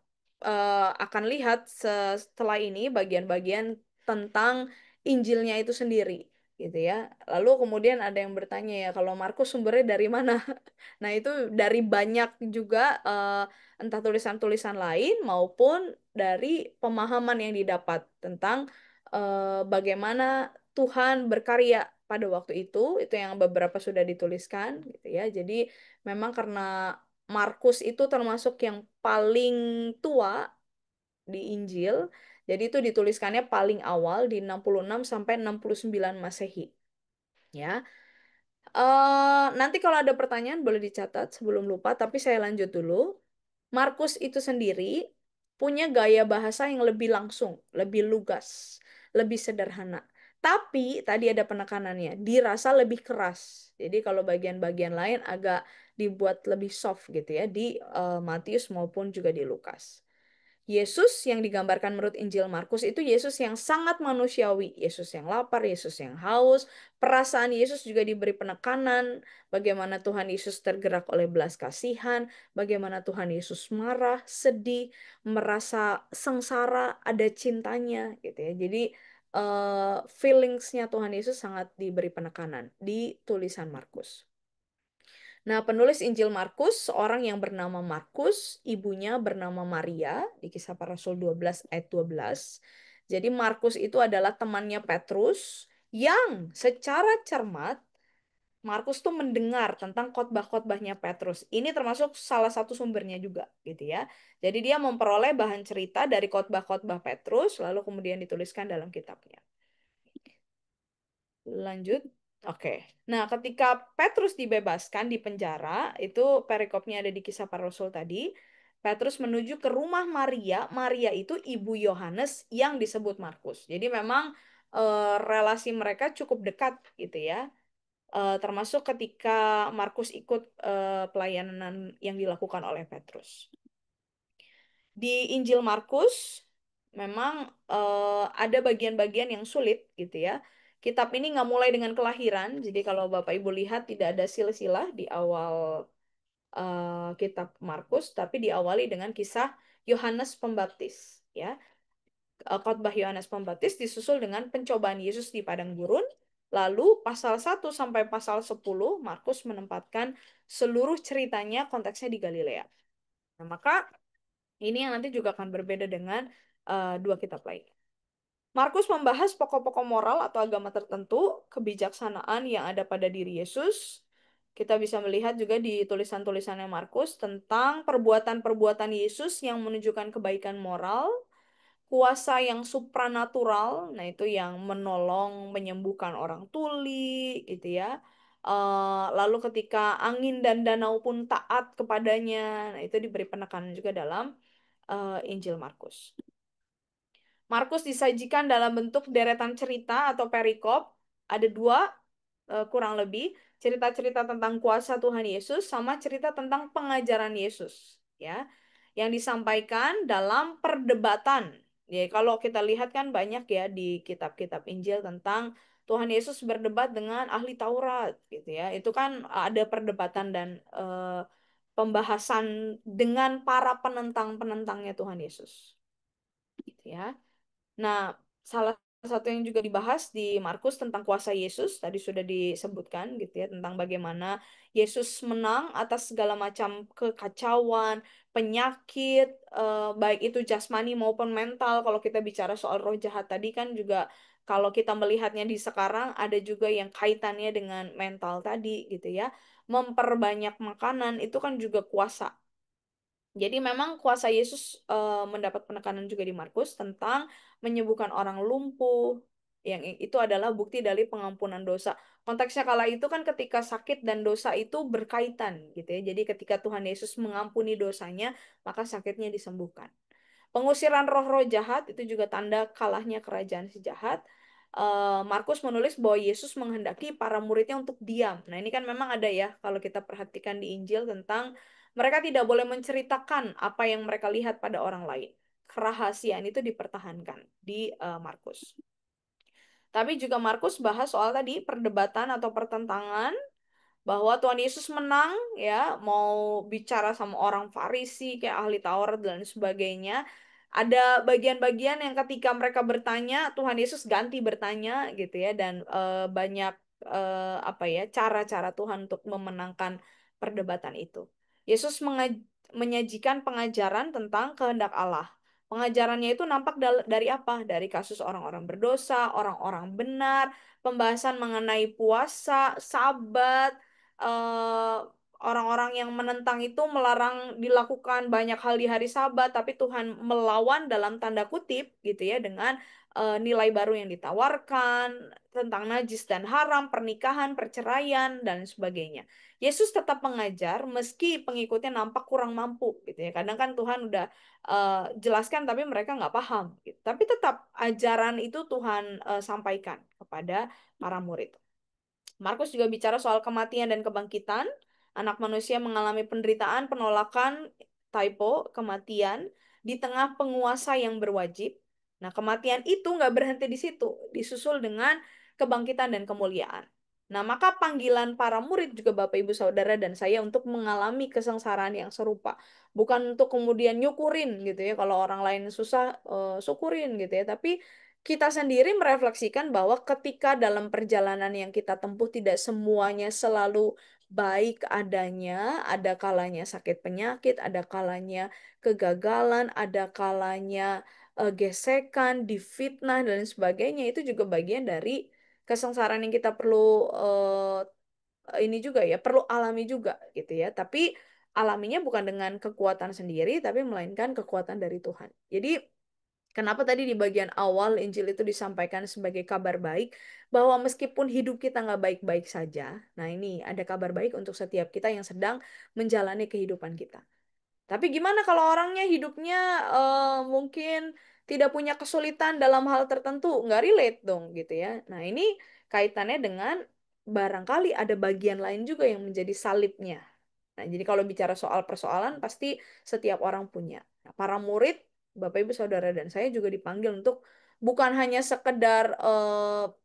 akan lihat setelah ini bagian-bagian tentang Injilnya itu sendiri, gitu ya. Lalu kemudian ada yang bertanya, ya, kalau Markus sumbernya dari mana? Nah, itu dari banyak juga, entah tulisan-tulisan lain maupun dari pemahaman yang didapat tentang bagaimana Tuhan berkarya pada waktu itu yang beberapa sudah dituliskan gitu ya. Jadi memang karena Markus itu termasuk yang paling tua di Injil, jadi itu dituliskannya paling awal di 66 sampai 69 Masehi. Ya, nanti kalau ada pertanyaan boleh dicatat sebelum lupa, tapi saya lanjut dulu. Markus itu sendiri punya gaya bahasa yang lebih langsung, lebih lugas, lebih sederhana. Tapi tadi ada penekanannya, dirasa lebih keras. Jadi kalau bagian-bagian lain agak dibuat lebih soft gitu ya di Matius maupun juga di Lukas. Yesus yang digambarkan menurut Injil Markus itu Yesus yang sangat manusiawi, Yesus yang lapar, Yesus yang haus. Perasaan Yesus juga diberi penekanan, bagaimana Tuhan Yesus tergerak oleh belas kasihan, bagaimana Tuhan Yesus marah, sedih, merasa sengsara, ada cintanya gitu ya. Jadi feelingsnya Tuhan Yesus sangat diberi penekanan di tulisan Markus. Nah, penulis Injil Markus, seorang yang bernama Markus, ibunya bernama Maria, di Kisah Para Rasul 12 ayat 12. Jadi Markus itu adalah temannya Petrus yang secara cermat Markus tuh mendengar tentang khotbah-khotbahnya Petrus. Ini termasuk salah satu sumbernya juga, gitu ya. Jadi dia memperoleh bahan cerita dari khotbah-khotbah Petrus, lalu kemudian dituliskan dalam kitabnya. Lanjut. Oke. Nah, ketika Petrus dibebaskan di penjara, itu perikopnya ada di Kisah Para Rasul tadi. Petrus menuju ke rumah Maria. Maria itu ibu Yohanes yang disebut Markus. Jadi memang relasi mereka cukup dekat gitu ya. Termasuk ketika Markus ikut pelayanan yang dilakukan oleh Petrus. Di Injil Markus memang ada bagian-bagian yang sulit gitu ya. Kitab ini nggak mulai dengan kelahiran, jadi kalau Bapak Ibu lihat tidak ada silsilah di awal kitab Markus, tapi diawali dengan kisah Yohanes Pembaptis ya. Khotbah Yohanes Pembaptis disusul dengan pencobaan Yesus di padang gurun. Lalu pasal 1 sampai pasal 10 Markus menempatkan seluruh ceritanya konteksnya di Galilea. Nah, maka ini yang nanti juga akan berbeda dengan dua kitab lain. Markus membahas pokok-pokok moral atau agama tertentu, kebijaksanaan yang ada pada diri Yesus. Kita bisa melihat juga di tulisan-tulisannya Markus tentang perbuatan-perbuatan Yesus yang menunjukkan kebaikan moral, kuasa yang supranatural, nah itu yang menolong menyembuhkan orang tuli, gitu ya. Lalu ketika angin dan danau pun taat kepadanya, nah itu diberi penekanan juga dalam Injil Markus. Markus disajikan dalam bentuk deretan cerita atau perikop. Ada dua kurang lebih cerita-cerita tentang kuasa Tuhan Yesus sama cerita tentang pengajaran Yesus, ya, yang disampaikan dalam perdebatan. Ya, kalau kita lihat kan banyak ya di kitab-kitab Injil tentang Tuhan Yesus berdebat dengan ahli Taurat, gitu ya. Itu kan ada perdebatan dan pembahasan dengan para penentang-penentangnya Tuhan Yesus, gitu ya. Nah, salah satu yang juga dibahas di Markus tentang kuasa Yesus, tadi sudah disebutkan gitu ya, tentang bagaimana Yesus menang atas segala macam kekacauan, penyakit, baik itu jasmani maupun mental. Kalau kita bicara soal roh jahat tadi kan juga, kalau kita melihatnya di sekarang, ada juga yang kaitannya dengan mental tadi gitu ya. Memperbanyak makanan, itu kan juga kuasa. Jadi memang kuasa Yesus mendapat penekanan juga di Markus tentang menyembuhkan orang lumpuh, yang itu adalah bukti dari pengampunan dosa. Konteksnya kala itu kan ketika sakit dan dosa itu berkaitan gitu ya. Jadi ketika Tuhan Yesus mengampuni dosanya, maka sakitnya disembuhkan. Pengusiran roh-roh jahat itu juga tanda kalahnya kerajaan si jahat. Markus menulis bahwa Yesus menghendaki para muridnya untuk diam. Nah, ini kan memang ada ya kalau kita perhatikan di Injil tentang mereka tidak boleh menceritakan apa yang mereka lihat pada orang lain. Kerahasiaan itu dipertahankan di Markus. Tapi juga Markus bahas soal tadi perdebatan atau pertentangan bahwa Tuhan Yesus menang ya, mau bicara sama orang Farisi kayak ahli Taurat dan sebagainya. Ada bagian-bagian yang ketika mereka bertanya, Tuhan Yesus ganti bertanya gitu ya, dan banyak apa ya, cara-cara Tuhan untuk memenangkan perdebatan itu. Yesus menyajikan pengajaran tentang kehendak Allah. Pengajarannya itu nampak dari apa? Dari kasus orang-orang berdosa, orang-orang benar, pembahasan mengenai puasa, sabat, eh, orang-orang yang menentang itu melarang dilakukan banyak hal di hari Sabat, tapi Tuhan melawan dalam tanda kutip gitu ya dengan nilai baru yang ditawarkan tentang najis dan haram, pernikahan, perceraian dan sebagainya. Yesus tetap mengajar meski pengikutnya nampak kurang mampu gitu ya. Kadang kan Tuhan udah jelaskan tapi mereka nggak paham gitu. Tapi tetap ajaran itu Tuhan sampaikan kepada para murid. Markus juga bicara soal kematian dan kebangkitan. Anak manusia mengalami penderitaan, penolakan, typo, kematian di tengah penguasa yang berwajib. Nah, kematian itu nggak berhenti di situ, disusul dengan kebangkitan dan kemuliaan. Nah, maka panggilan para murid juga Bapak Ibu Saudara dan saya untuk mengalami kesengsaraan yang serupa. Bukan untuk kemudian nyukurin gitu ya, kalau orang lain susah, syukurin gitu ya. Tapi kita sendiri merefleksikan bahwa ketika dalam perjalanan yang kita tempuh tidak semuanya selalu baik adanya, ada kalanya sakit penyakit, ada kalanya kegagalan, ada kalanya gesekan, difitnah dan sebagainya, itu juga bagian dari kesengsaraan yang kita perlu ini juga ya, perlu alami juga gitu ya. Tapi alaminya bukan dengan kekuatan sendiri, tapi melainkan kekuatan dari Tuhan. Jadi kenapa tadi di bagian awal Injil itu disampaikan sebagai kabar baik, bahwa meskipun hidup kita nggak baik-baik saja, nah ini ada kabar baik untuk setiap kita yang sedang menjalani kehidupan kita. Tapi gimana kalau orangnya hidupnya mungkin tidak punya kesulitan dalam hal tertentu, nggak relate dong gitu ya. Nah ini kaitannya dengan barangkali ada bagian lain juga yang menjadi salibnya. Nah, jadi kalau bicara soal persoalan, pasti setiap orang punya. Nah, para murid, Bapak Ibu Saudara dan saya juga dipanggil untuk bukan hanya sekedar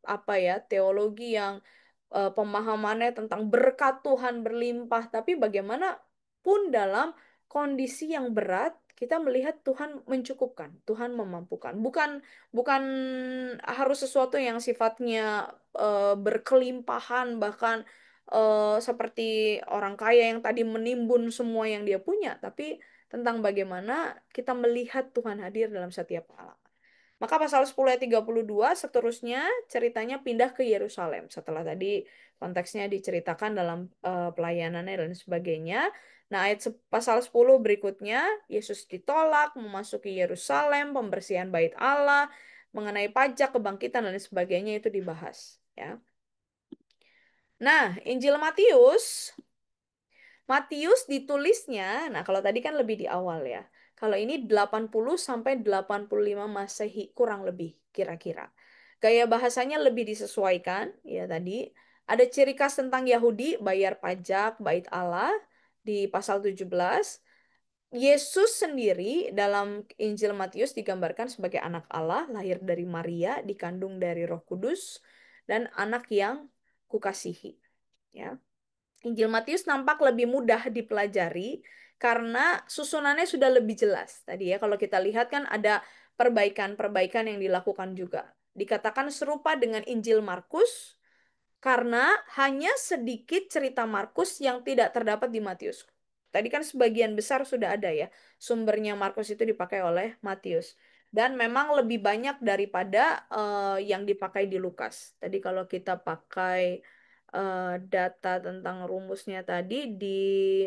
apa ya, teologi yang pemahamannya tentang berkat Tuhan berlimpah, tapi bagaimana pun dalam kondisi yang berat, kita melihat Tuhan mencukupkan, Tuhan memampukan. Bukan bukan harus sesuatu yang sifatnya berkelimpahan, bahkan seperti orang kaya yang tadi menimbun semua yang dia punya, tapi tentang bagaimana kita melihat Tuhan hadir dalam setiap hal. Maka pasal 10 ayat 32 seterusnya ceritanya pindah ke Yerusalem. Setelah tadi konteksnya diceritakan dalam pelayanannya dan sebagainya. Nah, pasal 10 berikutnya, Yesus ditolak, memasuki Yerusalem, pembersihan bait Allah, mengenai pajak, kebangkitan, dan sebagainya itu dibahas. Ya. Nah, Injil Matius ditulisnya, nah kalau tadi kan lebih di awal ya. Kalau ini 80 sampai 85 Masehi kurang lebih kira-kira. Gaya bahasanya lebih disesuaikan ya tadi. Ada ciri khas tentang Yahudi, bayar pajak, bait Allah di pasal 17. Yesus sendiri dalam Injil Matius digambarkan sebagai anak Allah, lahir dari Maria, dikandung dari Roh Kudus, dan anak yang kukasihi. Ya. Injil Matius nampak lebih mudah dipelajari karena susunannya sudah lebih jelas. Tadi ya kalau kita lihat kan ada perbaikan-perbaikan yang dilakukan juga. Dikatakan serupa dengan Injil Markus karena hanya sedikit cerita Markus yang tidak terdapat di Matius. Tadi kan sebagian besar sudah ada ya. Sumbernya Markus itu dipakai oleh Matius. Dan memang lebih banyak daripada yang dipakai di Lukas. Tadi kalau kita pakai data tentang rumusnya tadi di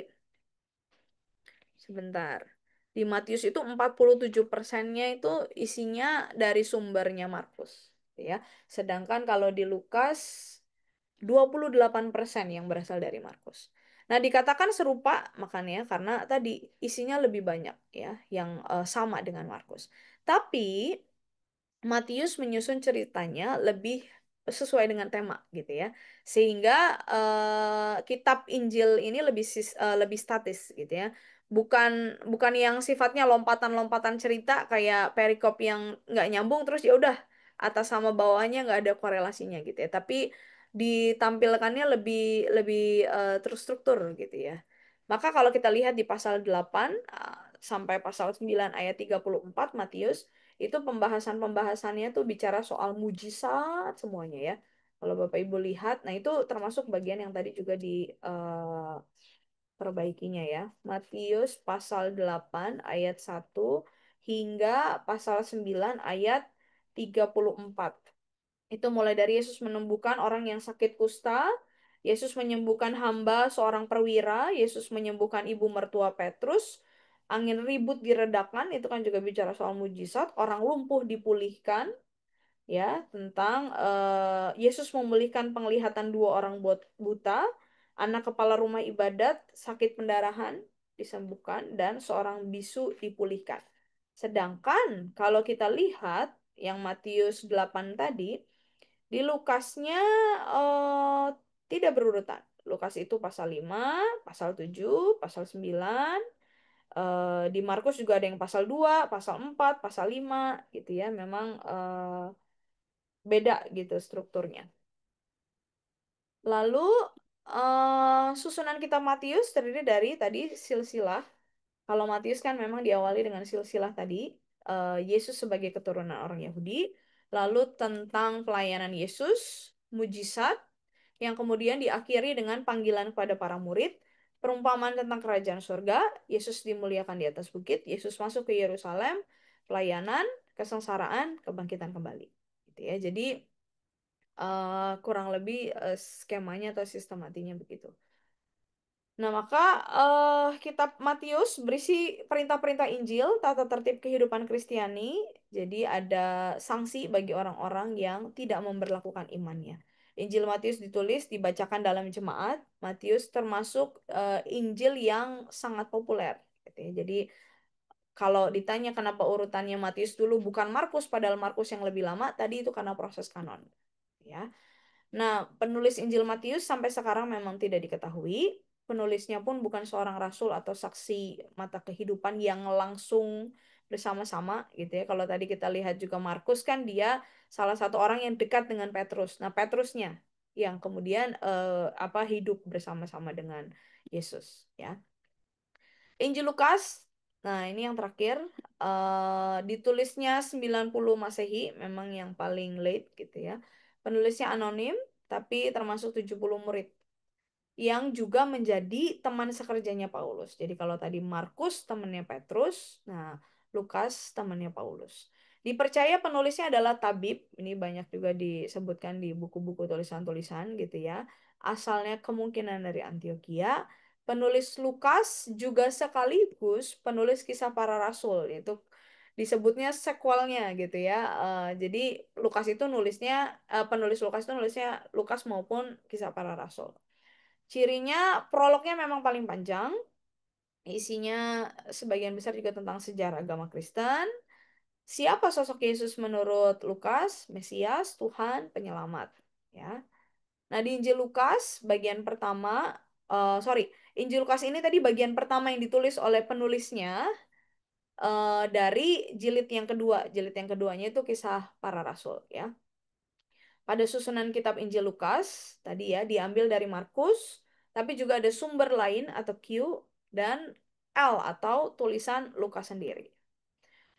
sebentar. Di Matius itu 47%-nya itu isinya dari sumbernya Markus, ya. Sedangkan kalau di Lukas 28% yang berasal dari Markus. Nah, dikatakan serupa makanya karena tadi isinya lebih banyak ya yang sama dengan Markus. Tapi Matius menyusun ceritanya lebih sesuai dengan tema gitu ya. Sehingga kitab Injil ini lebih statis gitu ya. Bukan bukan yang sifatnya lompatan-lompatan cerita kayak perikop yang nggak nyambung terus ya udah atas sama bawahnya nggak ada korelasinya gitu ya. Tapi ditampilkannya lebih lebih terstruktur gitu ya. Maka kalau kita lihat di pasal 8 sampai pasal 9 ayat 34 Matius itu pembahasan-pembahasannya tuh bicara soal mujizat semuanya ya. Kalau Bapak Ibu lihat, nah itu termasuk bagian yang tadi juga diperbaikinya ya. Matius pasal 8 ayat 1 hingga pasal 9 ayat 34. Itu mulai dari Yesus menyembuhkan orang yang sakit kusta, Yesus menyembuhkan hamba seorang perwira, Yesus menyembuhkan ibu mertua Petrus, angin ribut diredakan, itu kan juga bicara soal mujizat, orang lumpuh dipulihkan, ya, tentang Yesus memulihkan penglihatan dua orang buta, anak kepala rumah ibadat sakit pendarahan disembuhkan, dan seorang bisu dipulihkan. Sedangkan kalau kita lihat yang Matius 8 tadi, di Lukasnya eh, tidak berurutan. Lukas itu pasal 5, pasal 7, pasal 9. Di Markus juga ada yang pasal 2, pasal 4, pasal 5 gitu ya. Memang beda gitu strukturnya. Lalu susunan kitab Matius terdiri dari tadi silsilah. Kalau Matius kan memang diawali dengan silsilah tadi, Yesus sebagai keturunan orang Yahudi, lalu tentang pelayanan Yesus, mujizat, yang kemudian diakhiri dengan panggilan kepada para murid, perumpamaan tentang kerajaan surga, Yesus dimuliakan di atas bukit, Yesus masuk ke Yerusalem, pelayanan, kesengsaraan, kebangkitan kembali. Gitu ya. Jadi kurang lebih skemanya atau sistematinya begitu. Nah, maka kitab Matius berisi perintah-perintah Injil, tata tertib kehidupan Kristiani. Jadi ada sanksi bagi orang-orang yang tidak memberlakukan imannya. Injil Matius ditulis, dibacakan dalam jemaat. Matius termasuk Injil yang sangat populer. Gitu ya. Jadi kalau ditanya kenapa urutannya Matius dulu bukan Markus, padahal Markus yang lebih lama, tadi itu karena proses kanon. Ya. Nah, penulis Injil Matius sampai sekarang memang tidak diketahui. Penulisnya pun bukan seorang rasul atau saksi mata kehidupan yang langsung bersama-sama gitu ya. Kalau tadi kita lihat juga Markus kan dia salah satu orang yang dekat dengan Petrus. Nah, Petrusnya yang kemudian hidup bersama-sama dengan Yesus ya. Injil Lukas, nah ini yang terakhir, ditulisnya 90 Masehi, memang yang paling late gitu ya. Penulisnya anonim, tapi termasuk 70 murid yang juga menjadi teman sekerjanya Paulus. Jadi kalau tadi Markus temannya Petrus, nah Lukas temannya Paulus. Dipercaya penulisnya adalah tabib, ini banyak juga disebutkan di buku-buku tulisan-tulisan gitu ya. Asalnya kemungkinan dari Antioquia. Penulis Lukas juga sekaligus penulis kisah para rasul, yaitu disebutnya sequelnya gitu ya. Jadi Lukas itu nulisnya, penulis Lukas itu nulisnya Lukas maupun kisah para rasul. Cirinya prolognya memang paling panjang, isinya sebagian besar juga tentang sejarah agama Kristen. Siapa sosok Yesus menurut Lukas? Mesias, Tuhan, Penyelamat. Ya. Nah, di Injil Lukas bagian pertama, sorry, Injil Lukas ini tadi bagian pertama yang ditulis oleh penulisnya dari jilid yang kedua. Jilid yang keduanya itu kisah para rasul, ya. Pada susunan kitab Injil Lukas, tadi ya, diambil dari Markus, tapi juga ada sumber lain atau Q, dan L atau tulisan Lukas sendiri.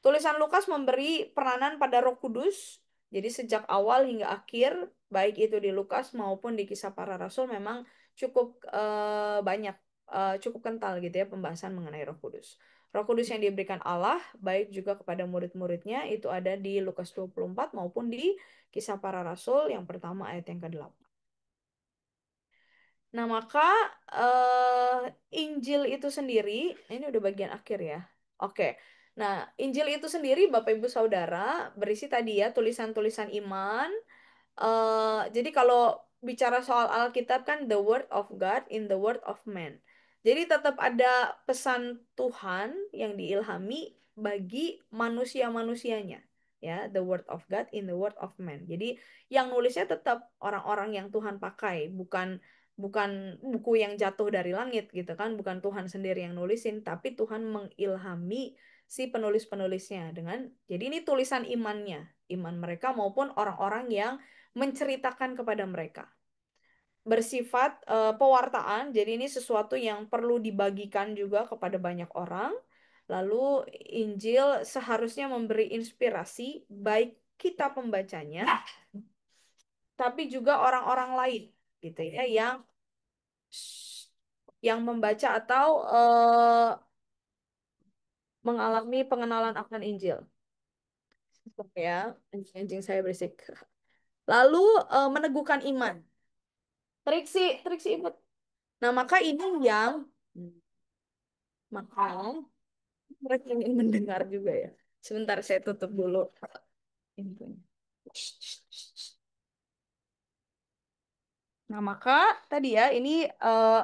Tulisan Lukas memberi peranan pada Roh Kudus, jadi sejak awal hingga akhir, baik itu di Lukas maupun di Kisah Para Rasul memang cukup banyak, cukup kental gitu ya pembahasan mengenai Roh Kudus. Roh Kudus yang diberikan Allah, baik juga kepada murid-muridnya, itu ada di Lukas 24 maupun di Kisah Para Rasul yang pertama ayat yang ke-8. Nah, maka Injil itu sendiri, ini udah bagian akhir ya. Oke. Nah, Injil itu sendiri Bapak Ibu Saudara berisi tadi ya tulisan-tulisan iman. Jadi kalau bicara soal Alkitab kan the word of God in the word of man. Jadi tetap ada pesan Tuhan yang diilhami bagi manusia-manusianya. Ya, the word of God in the word of man. Jadi yang nulisnya tetap orang-orang yang Tuhan pakai, bukan bukan buku yang jatuh dari langit gitu kan, bukan Tuhan sendiri yang nulisin, tapi Tuhan mengilhami si penulis-penulisnya dengan jadi ini tulisan imannya, iman mereka maupun orang-orang yang menceritakan kepada mereka. Bersifat pewartaan, jadi ini sesuatu yang perlu dibagikan juga kepada banyak orang. Lalu Injil seharusnya memberi inspirasi baik kita pembacanya, tapi juga orang-orang lain gitu ya yang membaca atau mengalami pengenalan akan Injil. Ya, anjing-anjing saya berisik. Lalu meneguhkan iman. Trik si ibu. Nah, maka ini yang maka mereka ingin mendengar juga ya. Sebentar saya tutup dulu infonya. Nah, maka tadi ya ini eh,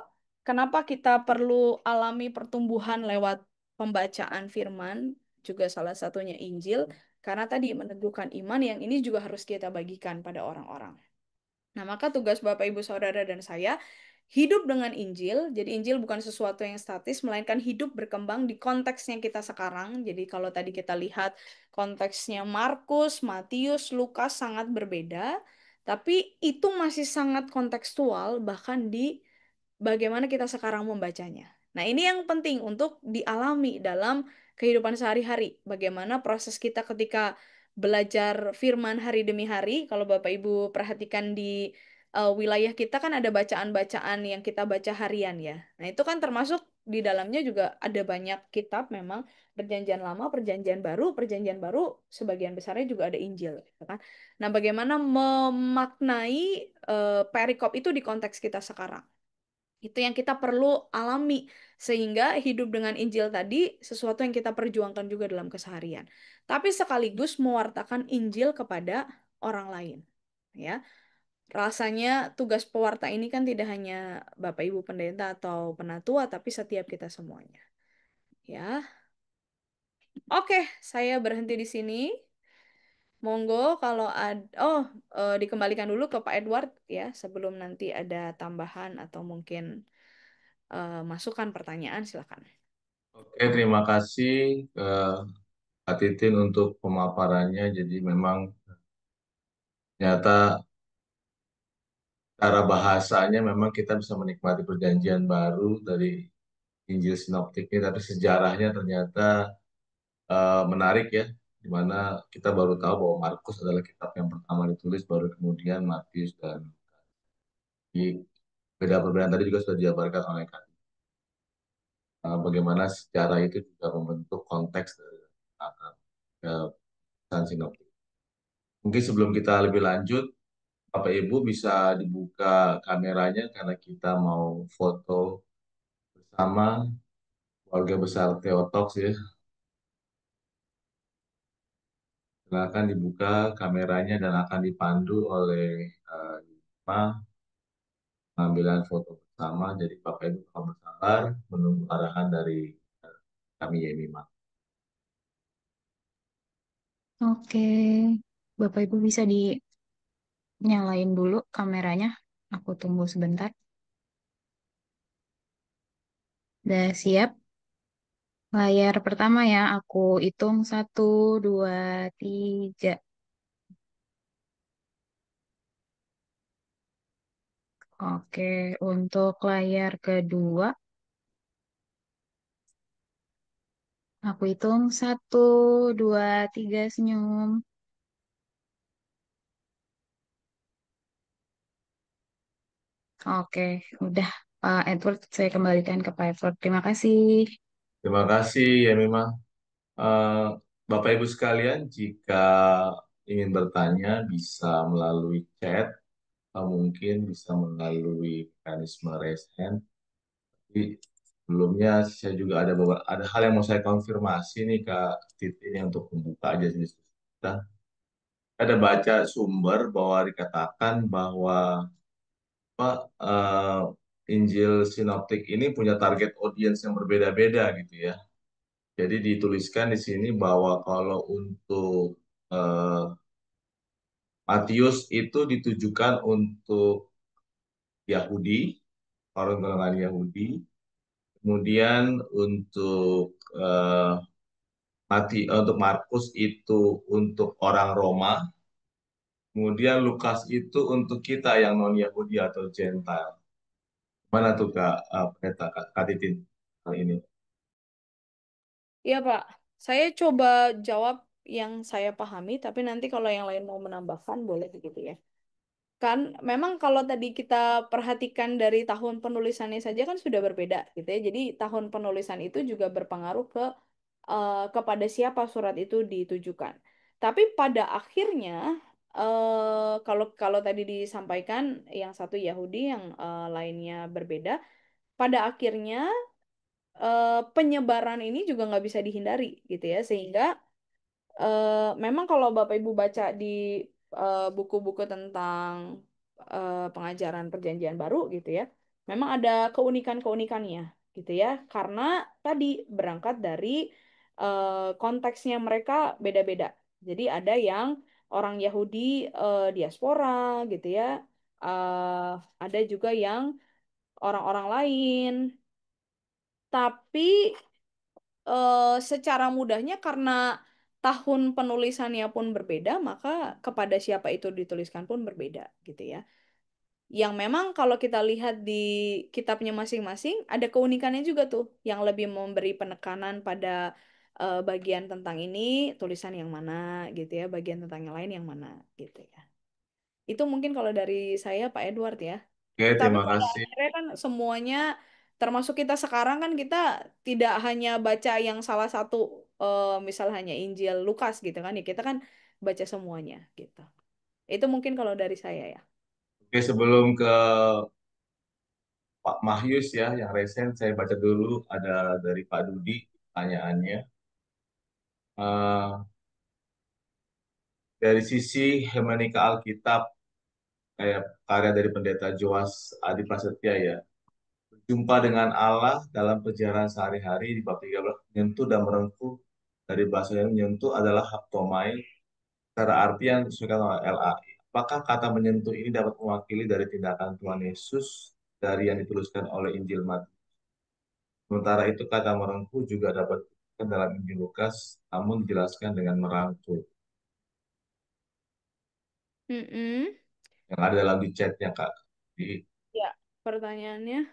kenapa kita perlu alami pertumbuhan lewat pembacaan firman, juga salah satunya Injil, karena tadi meneguhkan iman yang ini juga harus kita bagikan pada orang-orang. Nah, maka tugas Bapak, Ibu, Saudara, dan saya hidup dengan Injil. Jadi Injil bukan sesuatu yang statis, melainkan hidup berkembang di konteksnya kita sekarang. Jadi kalau tadi kita lihat konteksnya Markus, Matius, Lukas sangat berbeda, tapi itu masih sangat kontekstual bahkan di bagaimana kita sekarang membacanya. Nah, ini yang penting untuk dialami dalam kehidupan sehari-hari. Bagaimana proses kita ketika belajar firman hari demi hari. Kalau Bapak Ibu perhatikan di wilayah kita kan ada bacaan-bacaan yang kita baca harian ya. Nah, itu kan termasuk di dalamnya juga ada banyak kitab memang Perjanjian Lama, Perjanjian Baru sebagian besarnya juga ada Injil, gitu kan. Nah, bagaimana memaknai perikop itu di konteks kita sekarang? Itu yang kita perlu alami sehingga hidup dengan Injil tadi sesuatu yang kita perjuangkan juga dalam keseharian. Tapi sekaligus mewartakan Injil kepada orang lain. Ya, rasanya tugas pewarta ini kan tidak hanya Bapak Ibu pendeta atau penatua, tapi setiap kita semuanya. Ya, oke, saya berhenti di sini. Monggo kalau ada, dikembalikan dulu ke Pak Edward ya, sebelum nanti ada tambahan atau mungkin masukan pertanyaan, silakan. Oke, terima kasih Kak Titin untuk pemaparannya. Jadi memang ternyata cara bahasanya memang kita bisa menikmati perjanjian baru dari Injil Sinoptik ini, tapi sejarahnya ternyata menarik ya, di mana kita baru tahu bahwa Markus adalah kitab yang pertama ditulis, baru kemudian Matius dan di beda perbedaan tadi juga sudah dijabarkan oleh Kak. Bagaimana sejarah itu juga membentuk konteks dari pesan sinoptik. Mungkin sebelum kita lebih lanjut, Bapak Ibu bisa dibuka kameranya karena kita mau foto bersama keluarga besar Theotox ya. Silakan dibuka kameranya dan akan dipandu oleh Yusma pengambilan foto bersama. Jadi Bapak Ibu tetap bersabar menunggu arahan dari kami Yemima. Oke, Bapak Ibu bisa dinyalain dulu kameranya. Aku tunggu sebentar. Udah siap? Layar pertama ya, aku hitung 1, 2, 3. Oke, untuk layar kedua, aku hitung 1, 2, 3 senyum. Oke, udah Pak Edward, saya kembalikan ke Pak Edward. Terima kasih. Terima kasih Yemima. Eh, Bapak Ibu sekalian, jika ingin bertanya bisa melalui chat, atau mungkin bisa melalui mekanisme raise hand. Jadi sebelumnya saya juga ada beberapa ada hal yang mau saya konfirmasi nih Kak Titi ini untuk membuka aja sih. Kita ada baca sumber bahwa dikatakan bahwa apa, Injil Sinoptik ini punya target audience yang berbeda-beda gitu ya. Jadi dituliskan di sini bahwa kalau untuk eh, Matius itu ditujukan untuk Yahudi, orang golongan Yahudi. Kemudian untuk untuk Markus itu untuk orang Roma. Kemudian Lukas itu untuk kita yang non Yahudi atau Gentile. Mana tuh Kak Pendeta Kak Titin hal ini? Iya, Pak. Saya coba jawab yang saya pahami, tapi nanti kalau yang lain mau menambahkan, boleh begitu ya. Kan memang kalau tadi kita perhatikan dari tahun penulisannya saja kan sudah berbeda gitu ya. Jadi tahun penulisan itu juga berpengaruh ke kepada siapa surat itu ditujukan. Tapi pada akhirnya kalau kalau tadi disampaikan yang satu Yahudi, yang lainnya berbeda, pada akhirnya penyebaran ini juga nggak bisa dihindari gitu ya, sehingga memang kalau Bapak Ibu baca di buku-buku tentang pengajaran Perjanjian Baru gitu ya, memang ada keunikan-keunikannya gitu ya, karena tadi berangkat dari konteksnya mereka beda-beda. Jadi ada yang orang Yahudi diaspora gitu ya, eh, ada juga yang orang-orang lain, tapi secara mudahnya karena tahun penulisannya pun berbeda, maka kepada siapa itu dituliskan pun berbeda gitu ya. Yang memang kalau kita lihat di kitabnya masing-masing ada keunikannya juga tuh, yang lebih memberi penekanan pada bagian tentang ini tulisan yang mana gitu ya, bagian tentang yang lain yang mana gitu ya. Itu mungkin kalau dari saya Pak Edward ya. Oke, Tapi terima pada kasih. akhirnya kan semuanya, termasuk kita sekarang kan kita tidak hanya baca yang salah satu, misal hanya Injil Lukas gitu kan ya, kita kan baca semuanya gitu. Itu mungkin kalau dari saya ya. Oke, sebelum ke Pak Mahyus ya, yang resen saya baca dulu ada dari Pak Dudi pertanyaannya. Eh, dari sisi hermeneutika Alkitab, kayak karya dari Pendeta Joas Adi Prasetya ya, berjumpa dengan Allah dalam perjalanan sehari-hari di bab 13, menyentuh dan merengkuh, dari bahasa yang menyentuh adalah haptomai, secara arti yang disesuaikan oleh LAI. Apakah kata menyentuh ini dapat mewakili dari tindakan Tuhan Yesus dari yang dituliskan oleh Injil Matius? Sementara itu kata merengkuh juga dapat ditemukan dalam Injil Lukas, namun dijelaskan dengan merangkul. Mm-mm. Yang ada dalam di chatnya Kak. Di Ya, pertanyaannya,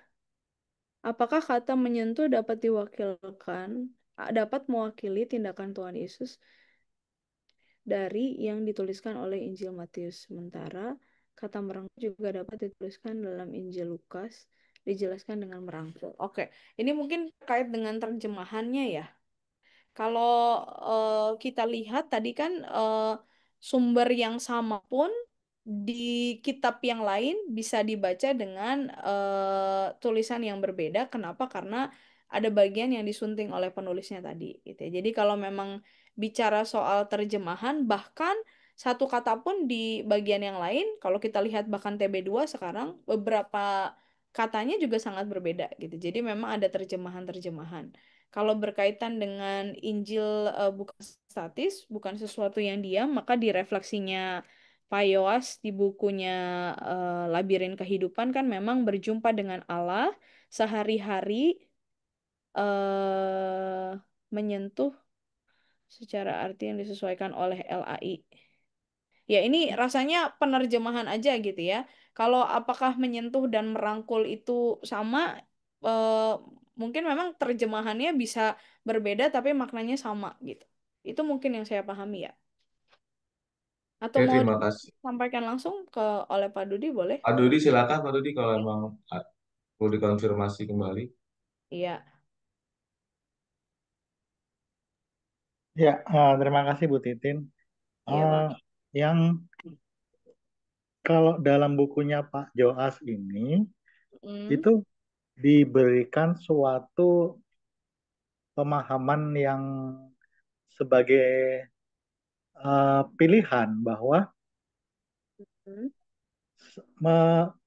apakah kata menyentuh dapat diwakilkan, dapat mewakili tindakan Tuhan Yesus dari yang dituliskan oleh Injil Matius? Sementara kata merangkul juga dapat dituliskan dalam Injil Lukas, dijelaskan dengan merangkul. Oke, ini mungkin terkait dengan terjemahannya ya. Kalau kita lihat tadi kan sumber yang sama pun di kitab yang lain bisa dibaca dengan tulisan yang berbeda. Kenapa? Karena ada bagian yang disunting oleh penulisnya tadi, gitu ya. Jadi kalau memang bicara soal terjemahan, bahkan satu kata pun di bagian yang lain, kalau kita lihat bahkan TB2 sekarang, beberapa katanya juga sangat berbeda, gitu. Jadi memang ada terjemahan-terjemahan. Kalau berkaitan dengan Injil bukan statis, bukan sesuatu yang diam, maka di refleksinya Pak Yoas di bukunya Labirin Kehidupan kan memang berjumpa dengan Allah sehari-hari, menyentuh secara arti yang disesuaikan oleh LAI. Ya, ini rasanya penerjemahan aja gitu ya. Kalau apakah menyentuh dan merangkul itu sama, eh, mungkin memang terjemahannya bisa berbeda tapi maknanya sama gitu. Itu mungkin yang saya pahami ya. Atau Oke, mau terima kasih. disampaikan langsung ke oleh Pak Dudi boleh? Pak Dudi silakan Pak Dudi kalau memang perlu dikonfirmasi kembali. Iya, Ya, terima kasih Bu Titin. iya Eh, Pak. yang kalau dalam bukunya Pak Joas ini Hmm, itu diberikan suatu pemahaman yang sebagai pilihan bahwa hmm,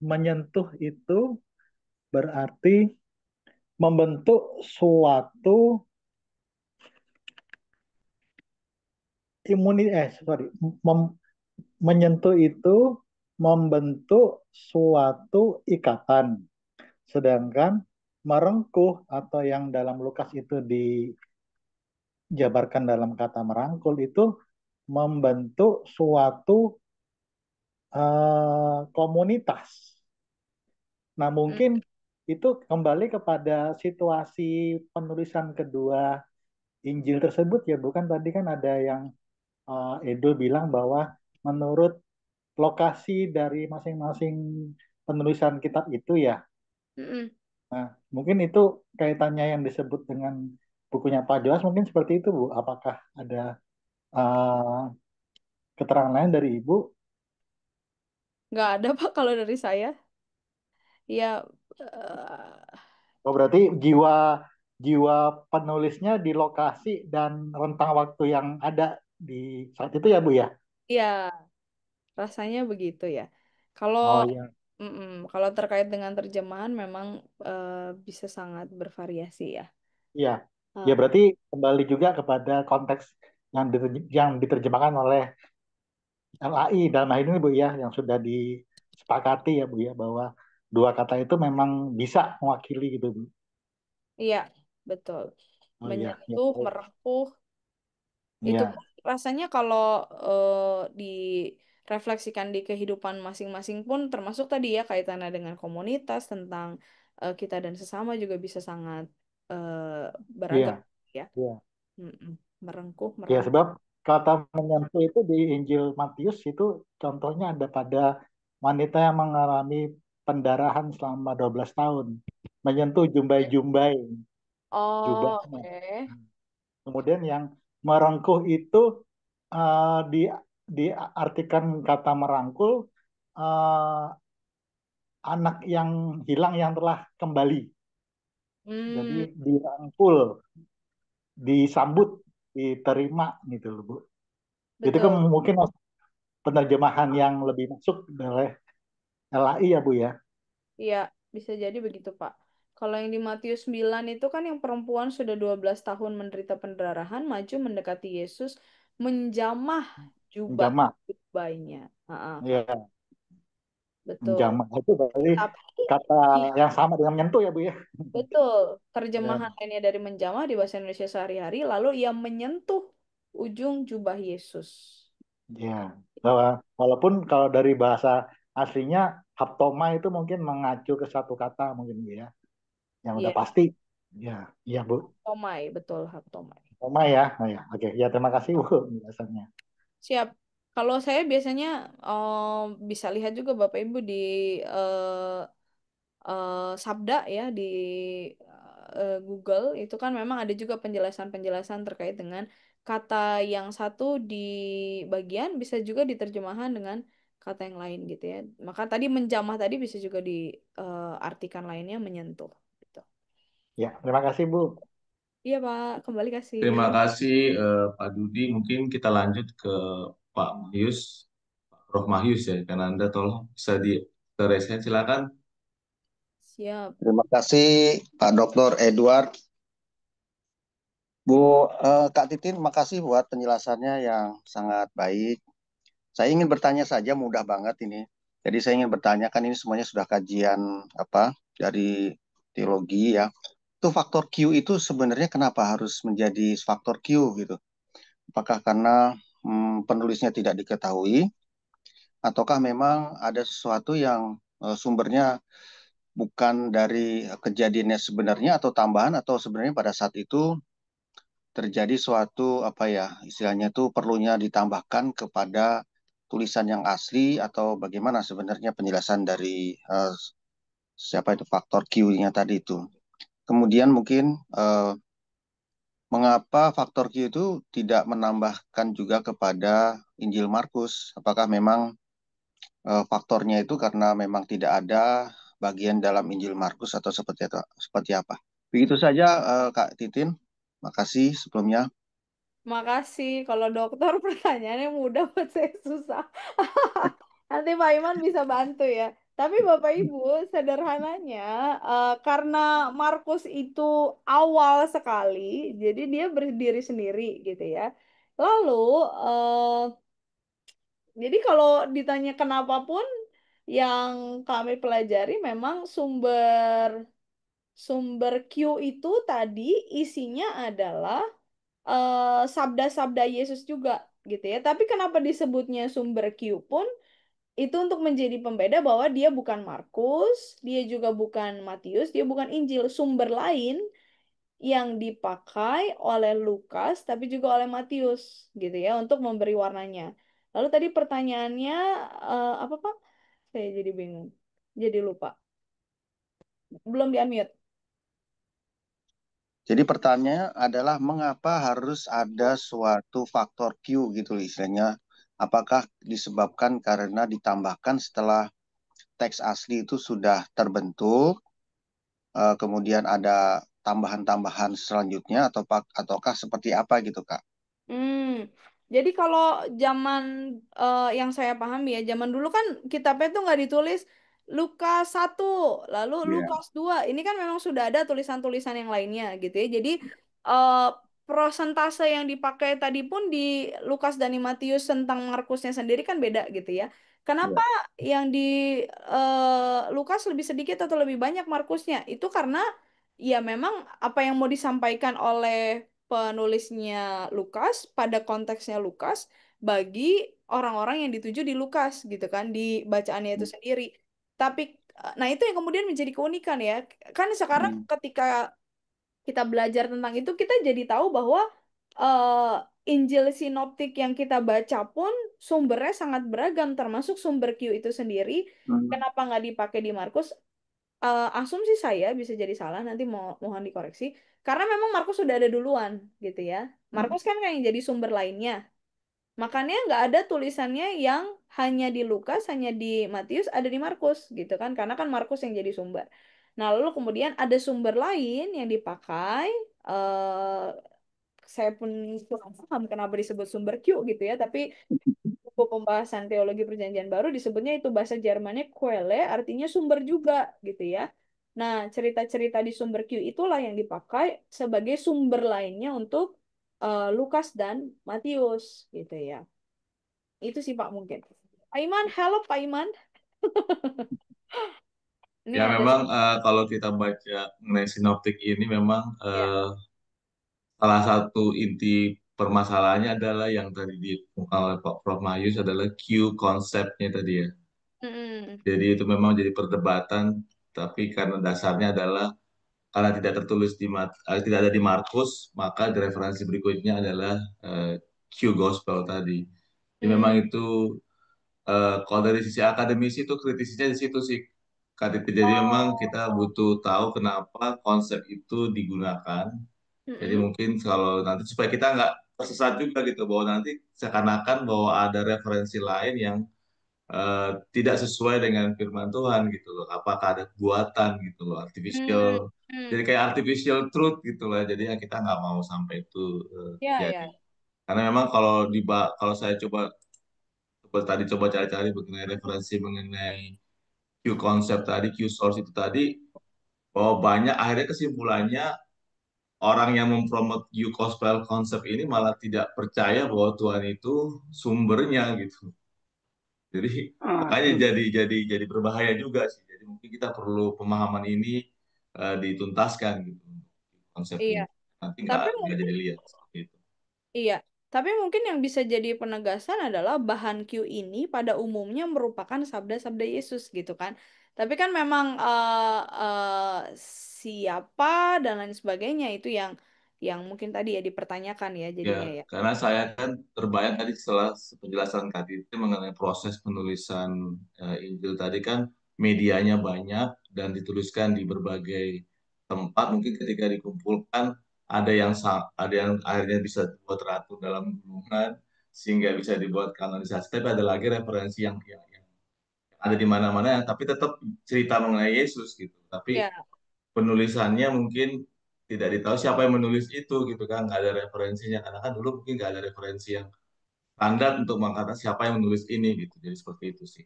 menyentuh itu berarti membentuk suatu sorry, mem- menyentuh itu membentuk suatu ikatan. Sedangkan merengkuh atau yang dalam Lukas itu dijabarkan dalam kata merangkul itu membentuk suatu komunitas. Nah, hmm, mungkin itu kembali kepada situasi penulisan kedua Injil tersebut ya, bukan tadi kan ada yang Edo bilang bahwa menurut lokasi dari masing-masing penulisan kitab itu ya. hmm, Nah, mungkin itu kaitannya yang disebut dengan bukunya Pak Joas mungkin seperti itu, Bu. Apakah ada eh, keterangan lain dari Ibu? Nggak ada Pak kalau dari saya. Ya, eh, Oh, berarti jiwa jiwa penulisnya di lokasi dan rentang waktu yang ada di saat itu ya, Bu ya? ya rasanya begitu ya. Kalau Oh iya, kalau terkait dengan terjemahan memang bisa sangat bervariasi ya. iya. Ya Eh, berarti kembali juga kepada konteks yang diterjemahkan oleh LAI dalam hal ini Bu ya, yang sudah disepakati ya Bu ya, bahwa dua kata itu memang bisa mewakili gitu Bu. iya, betul. Oh iya, ya. Menyentuh, merengkuh, itu Iya, pun rasanya kalau direfleksikan di kehidupan masing-masing pun termasuk tadi ya kaitannya dengan komunitas tentang kita dan sesama juga bisa sangat beragam iya, ya. iya. Mm-mm. Merengkuh, Ya, merangkum. sebab kata menyentuh itu di Injil Matius itu contohnya ada pada wanita yang mengalami pendarahan selama 12 tahun. Menyentuh jumbai-jumbai Oh, jubahnya. oke. Kemudian yang merengkuh itu di diartikan kata merangkul eh, anak yang hilang yang telah kembali. Jadi Hmm, dirangkul, disambut, diterima gitu loh, Bu. Itu kan betul. mungkin penerjemahan yang lebih masuk oleh LAI ya Bu ya. Iya, bisa jadi begitu, Pak. Kalau yang di Matius 9 itu kan yang perempuan sudah 12 tahun menderita pendarahan, maju mendekati Yesus, menjamah jubah Menjamah. jubahnya. Ah, Ya, betul. menjamah itu berarti Tapi kata i- yang sama dengan menyentuh ya Bu ya. betul, Ya, terjemahan lainnya dari menjamah di bahasa Indonesia sehari-hari, lalu ia menyentuh ujung jubah Yesus. ya. Bahwa walaupun kalau dari bahasa aslinya haptoma itu mungkin mengacu ke satu kata mungkin Bu ya, yang udah Iya, pasti. Ya, iya Bu. tomai, betul, tomai. Haptoma ya. Oh, ya. Oke, ya terima kasih Bu penjelasannya. Siap. Kalau saya biasanya bisa lihat juga Bapak Ibu di Sabda ya di Google itu kan memang ada juga penjelasan-penjelasan terkait dengan kata yang satu di bagian bisa juga diterjemahkan dengan kata yang lain gitu ya. Maka tadi menjamah tadi bisa juga diartikan lainnya menyentuh gitu. Ya, terima kasih Bu. Iya Pak, kembali kasih. Terima kasih Pak Dudi. Mungkin kita lanjut ke Pak Mahyus, Prof. Mahyus ya. Karena Anda tolong bisa di silakan. Siap. Terima kasih Pak Dr. Edward. Bu Kak Titin, makasih buat penjelasannya yang sangat baik. Saya ingin bertanya saja, mudah banget ini. Jadi saya ingin bertanya, kan ini semuanya sudah kajian apa dari teologi ya. Itu faktor Q itu sebenarnya kenapa harus menjadi faktor Q gitu? Apakah karena penulisnya tidak diketahui, ataukah memang ada sesuatu yang sumbernya bukan dari kejadiannya sebenarnya atau tambahan, atau sebenarnya pada saat itu terjadi suatu apa ya istilahnya itu perlunya ditambahkan kepada tulisan yang asli, atau bagaimana sebenarnya penjelasan dari siapa itu faktor Q-nya tadi itu. Kemudian mungkin mengapa faktor Q itu tidak menambahkan juga kepada Injil Markus? Apakah memang faktornya itu karena memang tidak ada bagian dalam Injil Markus, atau seperti itu, seperti apa? Begitu saja Kak Titin. Makasih sebelumnya. Makasih. Kalau dokter pertanyaannya mudah buat saya susah. Nanti Pak Iman bisa bantu ya. Tapi Bapak Ibu, sederhananya karena Markus itu awal sekali, jadi dia berdiri sendiri gitu ya. Lalu, eh, jadi kalau ditanya kenapa pun, yang kami pelajari memang sumber sumber Q itu tadi isinya adalah sabda-sabda Yesus juga gitu ya. Tapi kenapa disebutnya sumber Q pun itu untuk menjadi pembeda bahwa dia bukan Markus, dia juga bukan Matius, dia bukan Injil. Sumber lain yang dipakai oleh Lukas tapi juga oleh Matius gitu ya untuk memberi warnanya. Lalu tadi pertanyaannya apa Pak? Saya jadi bingung. Jadi lupa. Belum di-unmute. Jadi pertanyaannya adalah mengapa harus ada suatu faktor Q gitu loh istilahnya. Apakah disebabkan karena ditambahkan setelah teks asli itu sudah terbentuk, kemudian ada tambahan-tambahan selanjutnya ataukah seperti apa gitu Kak? Hmm, jadi kalau zaman yang saya pahami ya, zaman dulu kan kitabnya tuh nggak ditulis Lukas 1, lalu Iya. Lukas 2. Ini kan memang sudah ada tulisan-tulisan yang lainnya gitu ya. Jadi eh, prosentase yang dipakai tadi pun di Lukas dan di Matius tentang Markusnya sendiri kan beda gitu ya. Kenapa Iya. yang di Lukas lebih sedikit atau lebih banyak Markusnya? Itu karena ya memang apa yang mau disampaikan oleh penulisnya Lukas pada konteksnya Lukas bagi orang-orang yang dituju di Lukas gitu kan di bacaannya itu sendiri. Tapi nah itu yang kemudian menjadi keunikan ya. Kan sekarang Hmm. ketika kita belajar tentang itu kita jadi tahu bahwa eh, Injil sinoptik yang kita baca pun sumbernya sangat beragam termasuk sumber Q itu sendiri. Hmm. Kenapa nggak dipakai di Markus? Asumsi saya bisa jadi salah, nanti mohon dikoreksi. Karena memang Markus sudah ada duluan, gitu ya. Markus kan yang jadi sumber lainnya. Makanya nggak ada tulisannya yang hanya di Lukas, hanya di Matius, ada di Markus, gitu kan. Karena kan Markus yang jadi sumber. Nah, lalu kemudian ada sumber lain yang dipakai. eh saya pun kurang paham kenapa disebut sumber Q gitu ya, tapi buku pembahasan teologi perjanjian baru disebutnya itu bahasa Jermannya Quelle, artinya sumber juga gitu ya. Nah, cerita-cerita di sumber Q itulah yang dipakai sebagai sumber lainnya untuk Lukas dan Matius gitu ya. Itu sih Pak mungkin. Pak Iman, halo Pak Iman. Ini Ya ada memang kalau kita baca mengenai sinoptik ini memang ya. salah satu inti permasalahannya adalah yang tadi dikemukakan oleh Pak Prof. Mayus adalah Q konsepnya tadi ya. Mm-mm. Jadi itu memang jadi perdebatan, tapi karena dasarnya adalah karena tidak tertulis tidak ada di Markus, maka di referensi berikutnya adalah eh, Q Gospel tadi. Jadi memang Mm. itu kalau dari sisi akademisi itu kritisnya di situ sih. Kak Titi. Jadi memang kita Oh. butuh tahu kenapa konsep itu digunakan. Jadi Mm-mm. mungkin kalau nanti supaya kita nggak tersesat juga gitu bahwa nanti seakan-akan bahwa ada referensi lain yang tidak sesuai dengan firman Tuhan gitu loh. Apakah ada buatan gitu loh, Mm. artificial. Jadi Mm. kayak artificial truth gitu loh. Jadi ya kita nggak mau sampai itu Ya, terjadi. ya. Karena memang kalau saya coba tadi coba cari-cari mengenai referensi mengenai Q konsep tadi, Q source itu tadi, bahwa banyak akhirnya kesimpulannya orang yang mempromot Q gospel konsep ini malah tidak percaya bahwa Tuhan itu sumbernya gitu. Jadi makanya jadi berbahaya juga sih. Jadi mungkin kita perlu pemahaman ini dituntaskan gitu konsep Iya. ini. Nanti nggak Tapi nggak mungkin jadi lihat seperti itu. Iya, tapi mungkin yang bisa jadi penegasan adalah bahan Q ini pada umumnya merupakan sabda-sabda Yesus gitu kan. Tapi kan memang siapa dan lain sebagainya itu yang mungkin tadi ya dipertanyakan ya Ya, jadinya ya. karena saya kan terbayang tadi setelah penjelasan Kak Titi mengenai proses penulisan Injil tadi kan medianya banyak dan dituliskan di berbagai tempat. Mungkin ketika dikumpulkan ada yang akhirnya bisa dibuat teratur dalam gulungan sehingga bisa dibuat kanonisasi. Tapi ada lagi referensi yang ada di mana-mana yang tapi tetap cerita mengenai Yesus gitu. Tapi Ya. penulisannya mungkin tidak ditahu siapa yang menulis itu gitu kan, nggak ada referensinya karena kan dulu mungkin nggak ada referensi yang standar untuk mengatakan siapa yang menulis ini gitu, jadi seperti itu sih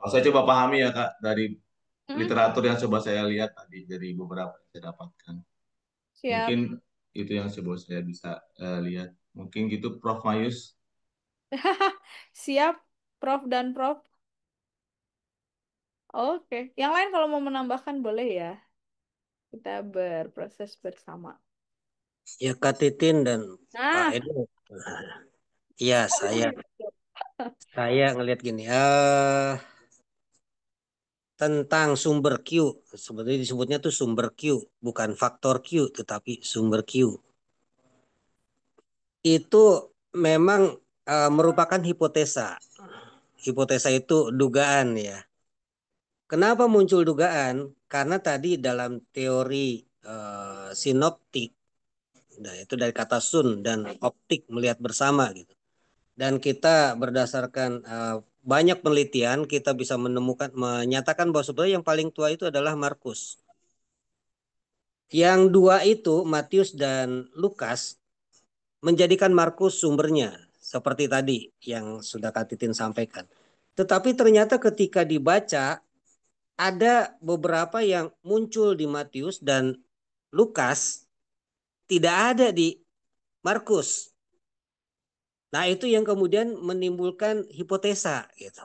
kalau saya coba pahami ya Kak dari Hmm, literatur yang coba saya lihat tadi dari beberapa yang saya dapatkan siap. mungkin itu yang coba saya bisa lihat mungkin gitu Prof Mayus. Siap, Prof dan Prof. Oke, yang lain kalau mau menambahkan boleh ya. Kita berproses bersama. Ya Kak Titin dan Pak Nah, Edo. Iya, saya ngelihat gini. Tentang sumber Q, sebenarnya disebutnya tuh sumber Q, bukan faktor Q, tetapi sumber Q. Itu memang merupakan hipotesa. Hipotesa itu dugaan ya. Kenapa muncul dugaan? Karena tadi dalam teori sinoptik Nah, itu dari kata sun dan optik, melihat bersama gitu. Dan kita berdasarkan banyak penelitian kita bisa menyatakan bahwa sebenarnya yang paling tua itu adalah Markus. Yang dua itu Matius dan Lukas menjadikan Markus sumbernya seperti tadi yang sudah Kak Titin sampaikan. Tetapi ternyata ketika dibaca ada beberapa yang muncul di Matius dan Lukas tidak ada di Markus. Nah, itu yang kemudian menimbulkan hipotesa gitu.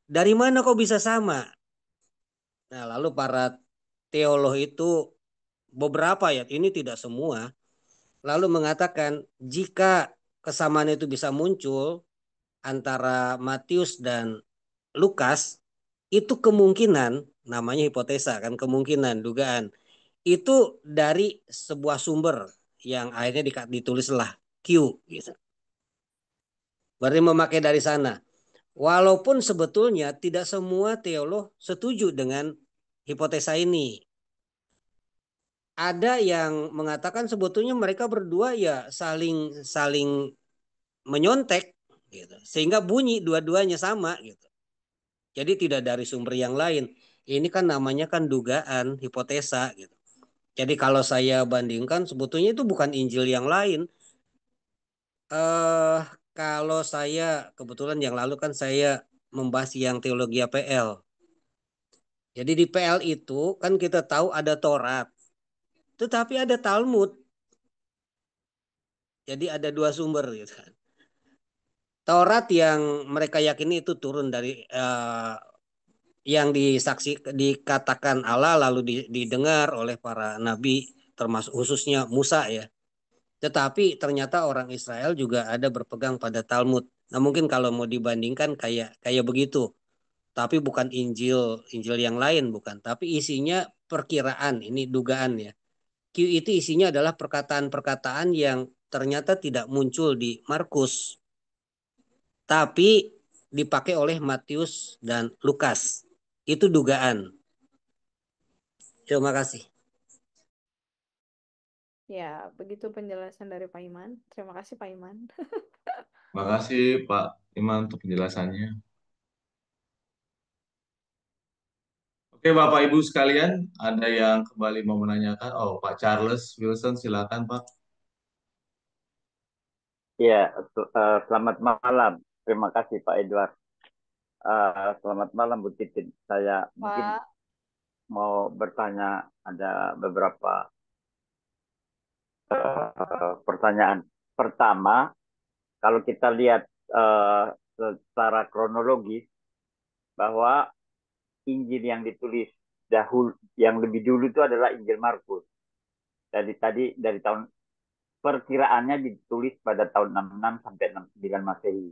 Dari mana kok bisa sama? Nah, lalu para teolog itu beberapa ya, ini tidak semua, lalu mengatakan jika kesamaan itu bisa muncul antara Matius dan Lukas, itu kemungkinan, namanya hipotesa kan, kemungkinan, dugaan, itu dari sebuah sumber yang akhirnya ditulislah Q gitu. Berarti memakai dari sana. Walaupun sebetulnya tidak semua teolog setuju dengan hipotesa ini. Ada yang mengatakan sebetulnya mereka berdua ya saling saling menyontek gitu. Sehingga bunyi dua-duanya sama gitu. Jadi tidak dari sumber yang lain. Ini kan namanya kan dugaan, hipotesa gitu. Jadi kalau saya bandingkan sebetulnya itu bukan Injil yang lain. eh Kalau saya kebetulan yang lalu kan saya membahas yang teologi PL. Jadi di PL itu kan kita tahu ada Taurat, tetapi ada Talmud. Jadi ada dua sumber gitu kan. Taurat yang mereka yakini itu turun dari yang dikatakan Allah lalu didengar oleh para nabi termasuk khususnya Musa ya. Tetapi ternyata orang Israel juga ada berpegang pada Talmud. Nah, mungkin kalau mau dibandingkan kayak kayak begitu. Tapi bukan Injil Injil yang lain bukan, tapi isinya perkiraan, ini dugaan ya. Q itu isinya adalah perkataan-perkataan yang ternyata tidak muncul di Markus, tapi dipakai oleh Matius dan Lukas. Itu dugaan. Terima kasih. Ya, begitu penjelasan dari Pak Iman. Terima kasih Pak Iman. Terima kasih Pak Iman untuk penjelasannya. Oke, Bapak Ibu sekalian, ada yang kembali mau menanyakan? Oh, Pak Charles Wilson, silakan Pak. Ya, selamat malam. Terima kasih Pak Edward. Selamat malam Bu Titin. Saya mungkin Pak, mau bertanya, ada beberapa pertanyaan. Pertama, kalau kita lihat secara kronologis bahwa Injil yang ditulis dahulu, yang lebih dulu itu adalah Injil Markus. Dari tahun perkiraannya ditulis pada tahun 66 sampai 69 Masehi.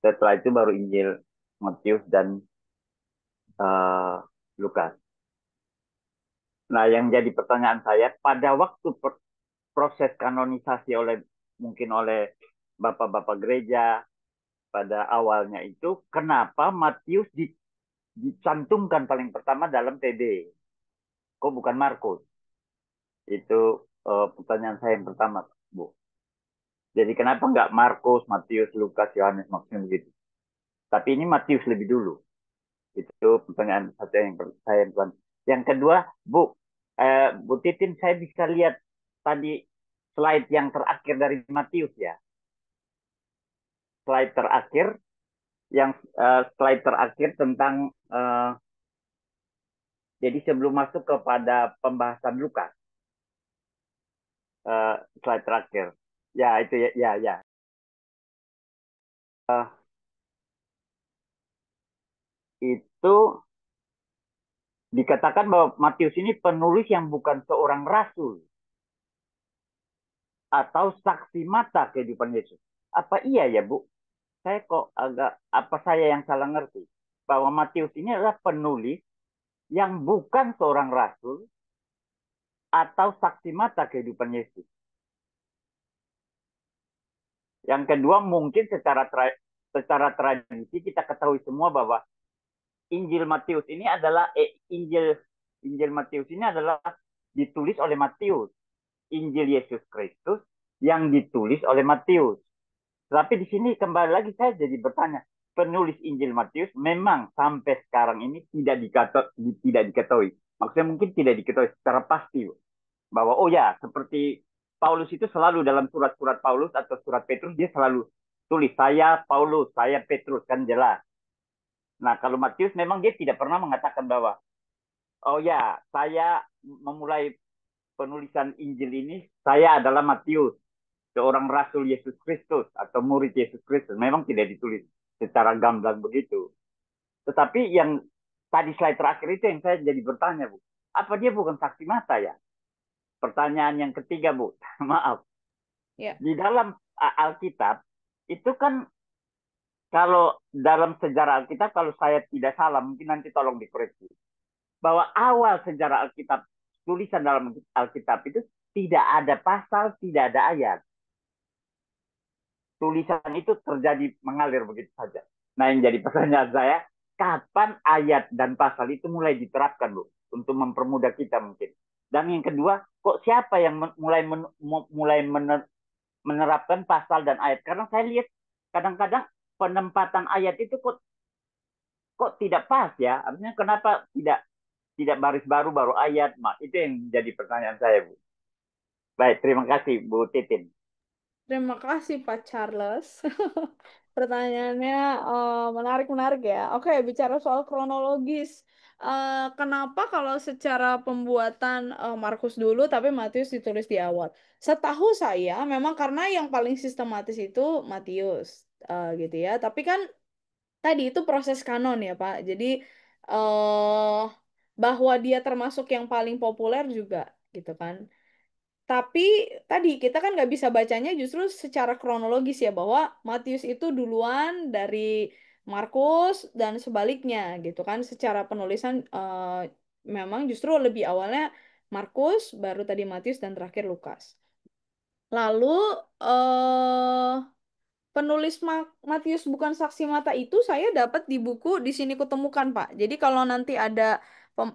Setelah itu baru Injil Matius dan Lukas. Nah, yang jadi pertanyaan saya, pada waktu proses kanonisasi mungkin oleh bapak-bapak gereja pada awalnya itu, kenapa Matius dicantumkan paling pertama dalam PB? Kok bukan Markus? Itu pertanyaan saya yang pertama, Bu. Jadi kenapa nggak Markus, Matius, Lukas, Yohanes, maksudnya begitu? Tapi ini Matius lebih dulu. Itu pertanyaan satu saya yang pertama. Yang kedua, Bu Titin, saya bisa lihat tadi slide yang terakhir dari Matius ya. Slide terakhir slide terakhir tentang jadi sebelum masuk kepada pembahasan Lukas, slide terakhir. Ya, itu ya. Itu dikatakan bahwa Matius ini penulis yang bukan seorang rasul atau saksi mata kehidupan Yesus. Apa iya ya, Bu? Saya kok apa saya yang salah ngerti? Bahwa Matius ini adalah penulis yang bukan seorang rasul atau saksi mata kehidupan Yesus. Yang kedua, mungkin secara tradisi kita ketahui semua bahwa Injil Matius ini adalah Injil Matius ini adalah ditulis oleh Matius. Injil Yesus Kristus yang ditulis oleh Matius. Tapi di sini kembali lagi saya jadi bertanya, penulis Injil Matius memang sampai sekarang ini tidak diketahui. Maksudnya mungkin tidak diketahui secara pasti bahwa oh ya, seperti Paulus itu selalu dalam surat-surat Paulus atau surat Petrus dia selalu tulis saya Paulus, saya Petrus, kan jelas. Nah, kalau Matius memang dia tidak pernah mengatakan bahwa oh ya, saya memulai penulisan Injil ini, saya adalah Matius, seorang rasul Yesus Kristus atau murid Yesus Kristus. Memang tidak ditulis secara gamblang begitu. Tetapi yang tadi slide terakhir itu yang saya jadi bertanya, Bu. Apa dia bukan saksi mata ya? Pertanyaan yang ketiga, Bu. Maaf. Ya. Di dalam Alkitab, itu kan kalau dalam sejarah Alkitab, kalau saya tidak salah, mungkin nanti tolong dikoreksi. Bahwa awal sejarah Alkitab, tulisan dalam Alkitab itu tidak ada pasal, tidak ada ayat. Tulisan itu terjadi mengalir begitu saja. Nah, yang jadi pertanyaan saya, kapan ayat dan pasal itu mulai diterapkan, Bu? Untuk mempermudah kita mungkin. Dan yang kedua, kok siapa yang mulai menerapkan pasal dan ayat? Karena saya lihat kadang-kadang penempatan ayat itu kok tidak pas ya. Artinya kenapa tidak baris baru ayat? Itu yang jadi pertanyaan saya, Bu. Baik, terima kasih Bu Titin. Terima kasih Pak Charles. Pertanyaannya menarik-menarik ya. Oke, bicara soal kronologis. Kenapa kalau secara pembuatan Markus dulu tapi Matius ditulis di awal? Setahu saya memang karena yang paling sistematis itu Matius gitu ya. Tapi kan tadi itu proses kanon ya Pak. Jadi eh bahwa dia termasuk yang paling populer juga gitu kan. Tapi tadi kita kan nggak bisa bacanya justru secara kronologis ya bahwa Matius itu duluan dari Markus dan sebaliknya gitu kan. Secara penulisan memang justru lebih awalnya Markus, baru tadi Matius dan terakhir Lukas. Lalu eh penulis Matius bukan saksi mata itu saya dapat di buku di sini kutemukan Pak. Jadi kalau nanti ada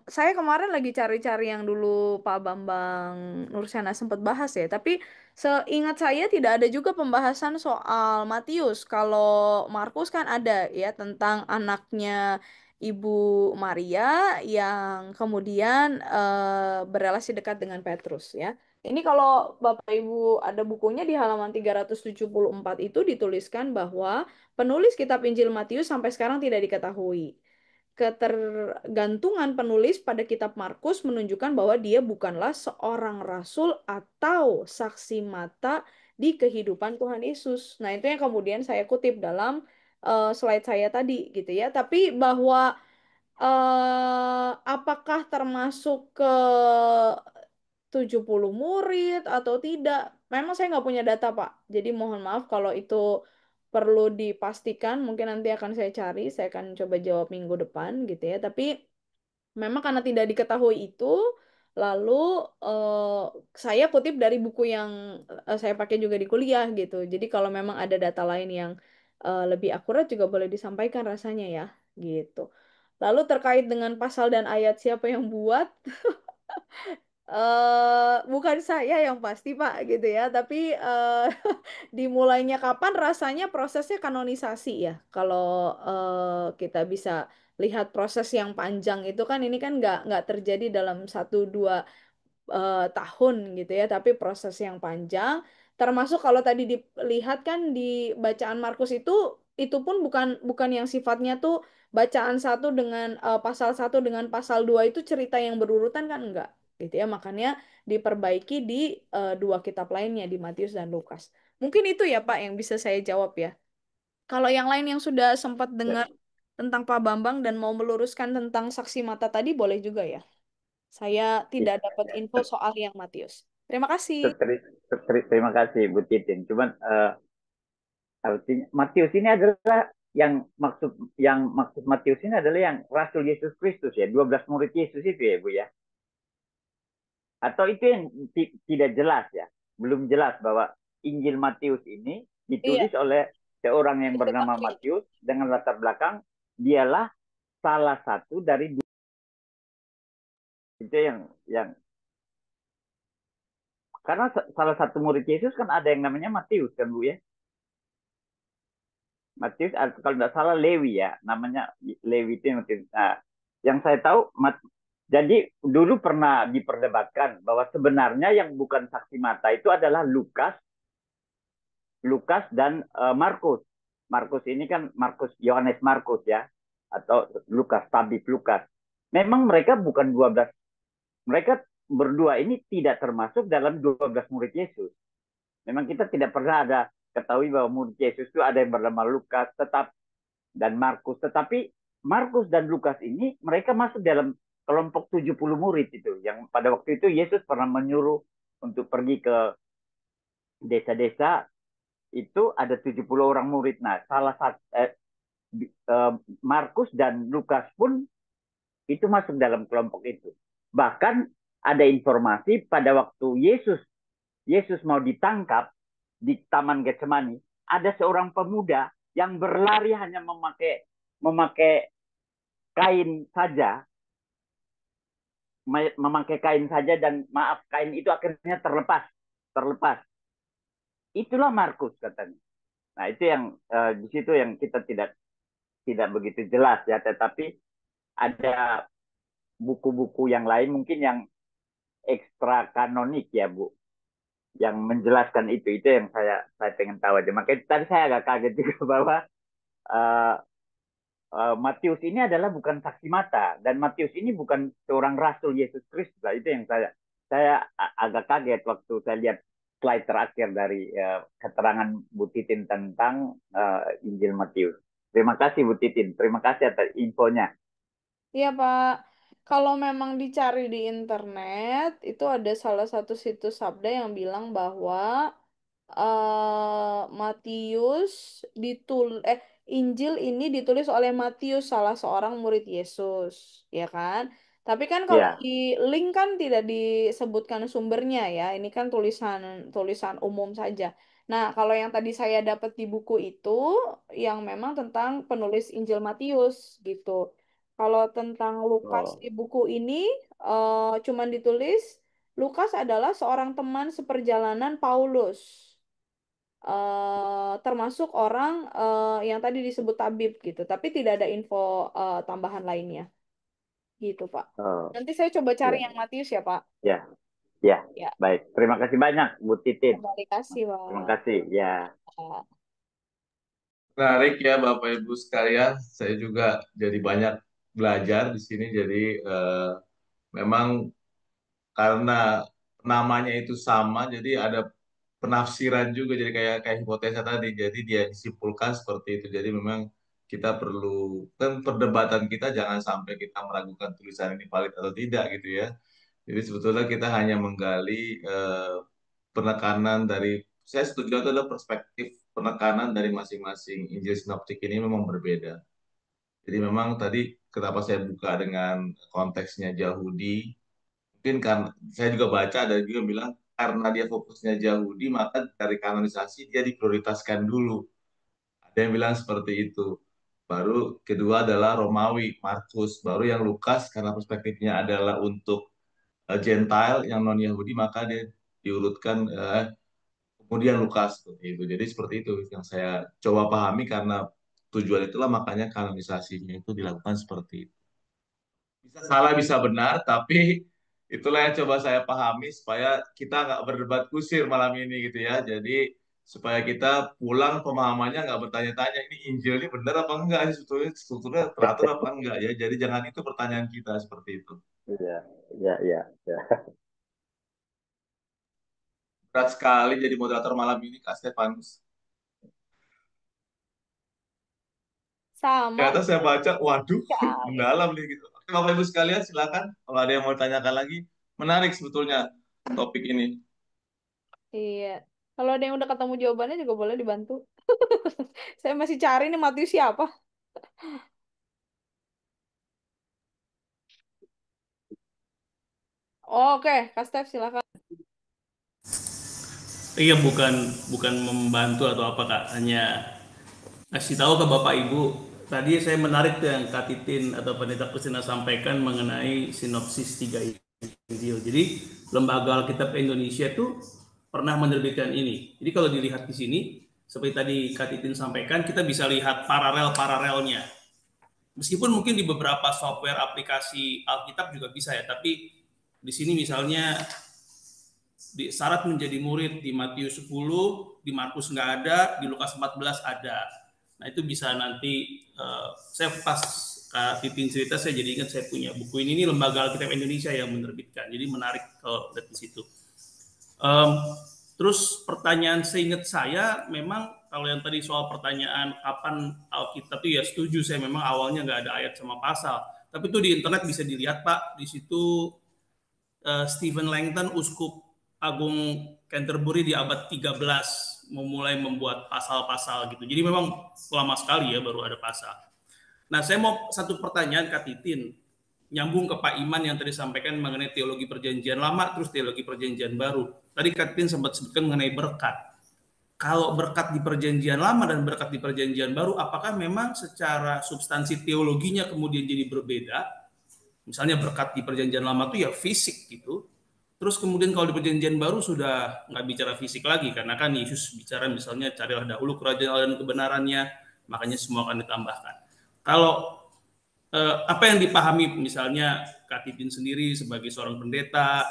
saya kemarin lagi cari-cari yang dulu Pak Bambang Nursena sempat bahas ya, tapi seingat saya tidak ada juga pembahasan soal Matius. Kalau Markus kan ada ya tentang anaknya Ibu Maria yang kemudian berelasi dekat dengan Petrus ya. Ini kalau Bapak Ibu ada bukunya di halaman 374 itu dituliskan bahwa penulis kitab Injil Matius sampai sekarang tidak diketahui. Ketergantungan penulis pada kitab Markus menunjukkan bahwa dia bukanlah seorang rasul atau saksi mata di kehidupan Tuhan Yesus. Nah, itu yang kemudian saya kutip dalam slide saya tadi gitu ya. Tapi bahwa apakah termasuk ke 70 murid atau tidak? Memang saya nggak punya data, Pak. Jadi mohon maaf kalau itu perlu dipastikan. Mungkin nanti akan saya cari, saya akan coba jawab minggu depan gitu ya. Tapi memang karena tidak diketahui itu, lalu eh, saya kutip dari buku yang saya pakai juga di kuliah gitu. Jadi kalau memang ada data lain yang lebih akurat juga boleh disampaikan rasanya ya, gitu. Lalu terkait dengan pasal dan ayat siapa yang buat, bukan saya yang pasti Pak gitu ya, tapi dimulainya kapan rasanya prosesnya kanonisasi ya. Kalau kita bisa lihat proses yang panjang itu kan ini kan nggak terjadi dalam 1-2 tahun gitu ya, tapi proses yang panjang. Termasuk kalau tadi dilihat kan di bacaan Markus itu pun bukan bukan yang sifatnya tuh bacaan satu dengan pasal satu dengan pasal 2 itu cerita yang berurutan kan enggak gitu ya. Makanya diperbaiki di dua kitab lainnya di Matius dan Lukas. Mungkin itu ya Pak yang bisa saya jawab ya. Kalau yang lain yang sudah sempat dengar tentang Pak Bambang dan mau meluruskan tentang saksi mata tadi boleh juga ya. Saya tidak dapat info soal yang Matius. Terima kasih. Terima kasih Bu Titin. Cuman artinya Matius ini adalah yang maksud Matius ini adalah yang Rasul Yesus Kristus ya, 12 murid Yesus itu ya Bu ya. Atau itu yang tidak jelas ya, belum jelas bahwa Injil Matius ini Iya, ditulis oleh seorang yang bernama diketahui. Matius dengan latar belakang dialah salah satu dari itu yang karena salah satu murid Yesus kan ada yang namanya Matius kan Bu ya. Matius kalau tidak salah Lewi ya, namanya Lewi itu Matius. Nah, yang saya tahu jadi dulu pernah diperdebatkan bahwa sebenarnya yang bukan saksi mata itu adalah Lukas dan Markus. Markus ini kan Yohanes Markus ya, atau Lukas, tabib Lukas. Memang mereka bukan 12, mereka berdua ini tidak termasuk dalam 12 murid Yesus. Memang kita tidak pernah ada ketahui bahwa murid Yesus itu ada yang bernama Lukas dan Markus. Tetapi Markus dan Lukas ini mereka masuk dalam kelompok 70 murid itu. Yang pada waktu itu Yesus pernah menyuruh untuk pergi ke desa-desa, itu ada 70 orang murid. Nah, salah satu Markus dan Lukas pun itu masuk dalam kelompok itu. Bahkan ada informasi pada waktu Yesus mau ditangkap di Taman Getsemani, ada seorang pemuda yang berlari hanya memakai kain saja, dan maaf, kain itu akhirnya terlepas. Itulah Markus katanya. Nah, itu yang di situ yang kita tidak begitu jelas ya, tetapi ada buku-buku yang lain mungkin yang ekstra kanonik ya Bu, yang menjelaskan itu yang saya pengen tahu aja. Makanya tadi saya agak kaget juga bahwa uh, Matius ini adalah bukan saksi mata, dan Matius ini bukan seorang rasul Yesus Kristus. Itu yang saya agak kaget waktu saya lihat slide terakhir dari keterangan Bu Titin tentang Injil Matius. Terima kasih Bu Titin, terima kasih atas infonya. Iya, Pak. Kalau memang dicari di internet, itu ada salah satu situs sabda yang bilang bahwa Matius Injil ini ditulis oleh Matius, salah seorang murid Yesus, ya kan? Tapi kan kalau Ya, di link kan tidak disebutkan sumbernya ya. Ini kan tulisan tulisan umum saja. Nah, kalau yang tadi saya dapat di buku itu yang memang tentang penulis Injil Matius gitu. Kalau tentang Lukas oh, di buku ini cuman ditulis Lukas adalah seorang teman seperjalanan Paulus, termasuk orang yang tadi disebut tabib gitu, tapi tidak ada info tambahan lainnya gitu, Pak. oh, Nanti saya coba cari ya, yang Matius ya, Pak. ya, ya. Ya, Baik, terima kasih banyak Bu Titin. terima kasih, Terima Pak. kasih. Ya, Menarik ya Bapak Ibu sekalian, saya juga jadi banyak belajar di sini. Jadi memang karena namanya itu sama, jadi ada penafsiran juga. Jadi kayak hipotesa tadi. Jadi dia disimpulkan seperti itu. Jadi memang kita perlu, kan perdebatan kita jangan sampai kita meragukan tulisan ini valid atau tidak gitu ya. Jadi sebetulnya kita hanya menggali penekanan dari, saya setuju itu adalah perspektif penekanan dari masing-masing Injil Sinoptik ini memang berbeda. Jadi memang tadi kenapa saya buka dengan konteksnya Yahudi, mungkin kan saya juga baca ada juga yang bilang karena dia fokusnya Yahudi maka dari kanonisasi dia diprioritaskan dulu. Ada yang bilang seperti itu. Baru kedua adalah Romawi, Markus, baru yang Lukas karena perspektifnya adalah untuk Gentile yang non Yahudi maka dia diurutkan kemudian Lukas seperti itu. Jadi seperti itu yang saya coba pahami karena tujuan itulah makanya kanonisasinya itu dilakukan seperti itu. Bisa salah, bisa benar, tapi itulah yang coba saya pahami supaya kita nggak berdebat kusir malam ini gitu ya. Jadi supaya kita pulang pemahamannya nggak bertanya-tanya ini Injil ini benar apa enggak, ini strukturnya teratur apa enggak ya. Jadi jangan itu pertanyaan kita seperti itu. ya, ya, ya, ya. Berat sekali jadi moderator malam ini Kak Stefanus. sama Ternyata saya baca, waduh, sekali. mendalam nih gitu. Oke, Bapak Ibu sekalian, silakan kalau ada yang mau ditanyakan lagi. Menarik sebetulnya topik ini. Iya. Kalau ada yang udah ketemu jawabannya juga boleh dibantu. Saya masih cari nih Matius siapa. Oke, Kak Steph silakan. Iya, bukan bukan membantu atau apa Kak, hanya kasih tahu ke Bapak Ibu. Tadi saya menarik tuh yang Kak Titin atau Pendeta Kusina sampaikan mengenai sinopsis 3 ini. Injil. Jadi lembaga Alkitab Indonesia itu pernah menerbitkan ini. Jadi kalau dilihat di sini, seperti tadi Kak Titin sampaikan, kita bisa lihat paralel-paralelnya. Meskipun mungkin di beberapa software aplikasi Alkitab juga bisa ya, tapi di sini misalnya di syarat menjadi murid di Matius 10, di Markus nggak ada, di Lukas 14 ada. Nah itu bisa nanti saya pas Kak Titin cerita saya jadi ingat saya punya buku ini lembaga Alkitab Indonesia yang menerbitkan. Jadi menarik kalau lihat di situ. Terus pertanyaan seingat saya memang kalau yang tadi soal pertanyaan kapan Alkitab itu ya setuju saya memang awalnya nggak ada ayat sama pasal. Tapi itu di internet bisa dilihat Pak. Di situ Stephen Langton, Uskup Agung Canterbury di abad 13 memulai membuat pasal-pasal gitu. Jadi memang lama sekali ya baru ada pasal. Nah, saya mau satu pertanyaan Kak Titin. Nyambung ke Pak Iman yang tadi sampaikan mengenai teologi perjanjian lama terus teologi perjanjian baru. Tadi Kak Titin sempat sebutkan mengenai berkat. Kalau berkat di perjanjian lama dan berkat di perjanjian baru, apakah memang secara substansi teologinya kemudian jadi berbeda? Misalnya berkat di perjanjian lama itu ya fisik gitu. Terus kemudian kalau di perjanjian baru sudah nggak bicara fisik lagi karena kan Yesus bicara misalnya carilah dahulu kerajaan Allah dan kebenarannya, makanya semua akan ditambahkan. Kalau apa yang dipahami misalnya Kak Titin sendiri sebagai seorang pendeta,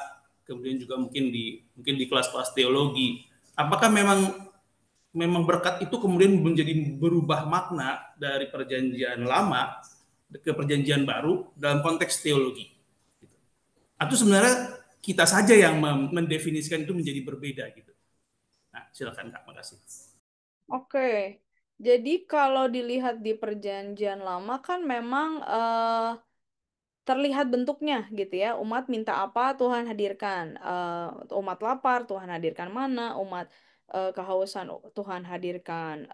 kemudian juga mungkin di kelas-kelas teologi, apakah memang berkat itu kemudian menjadi berubah makna dari perjanjian lama ke perjanjian baru dalam konteks teologi? Atau sebenarnya kita saja yang mendefinisikan itu menjadi berbeda gitu. Nah, silakan Kak, makasih. Oke, jadi kalau dilihat di perjanjian lama kan memang terlihat bentuknya gitu ya. Umat minta apa, Tuhan hadirkan. Umat lapar, Tuhan hadirkan mana. Umat kehausan, Tuhan hadirkan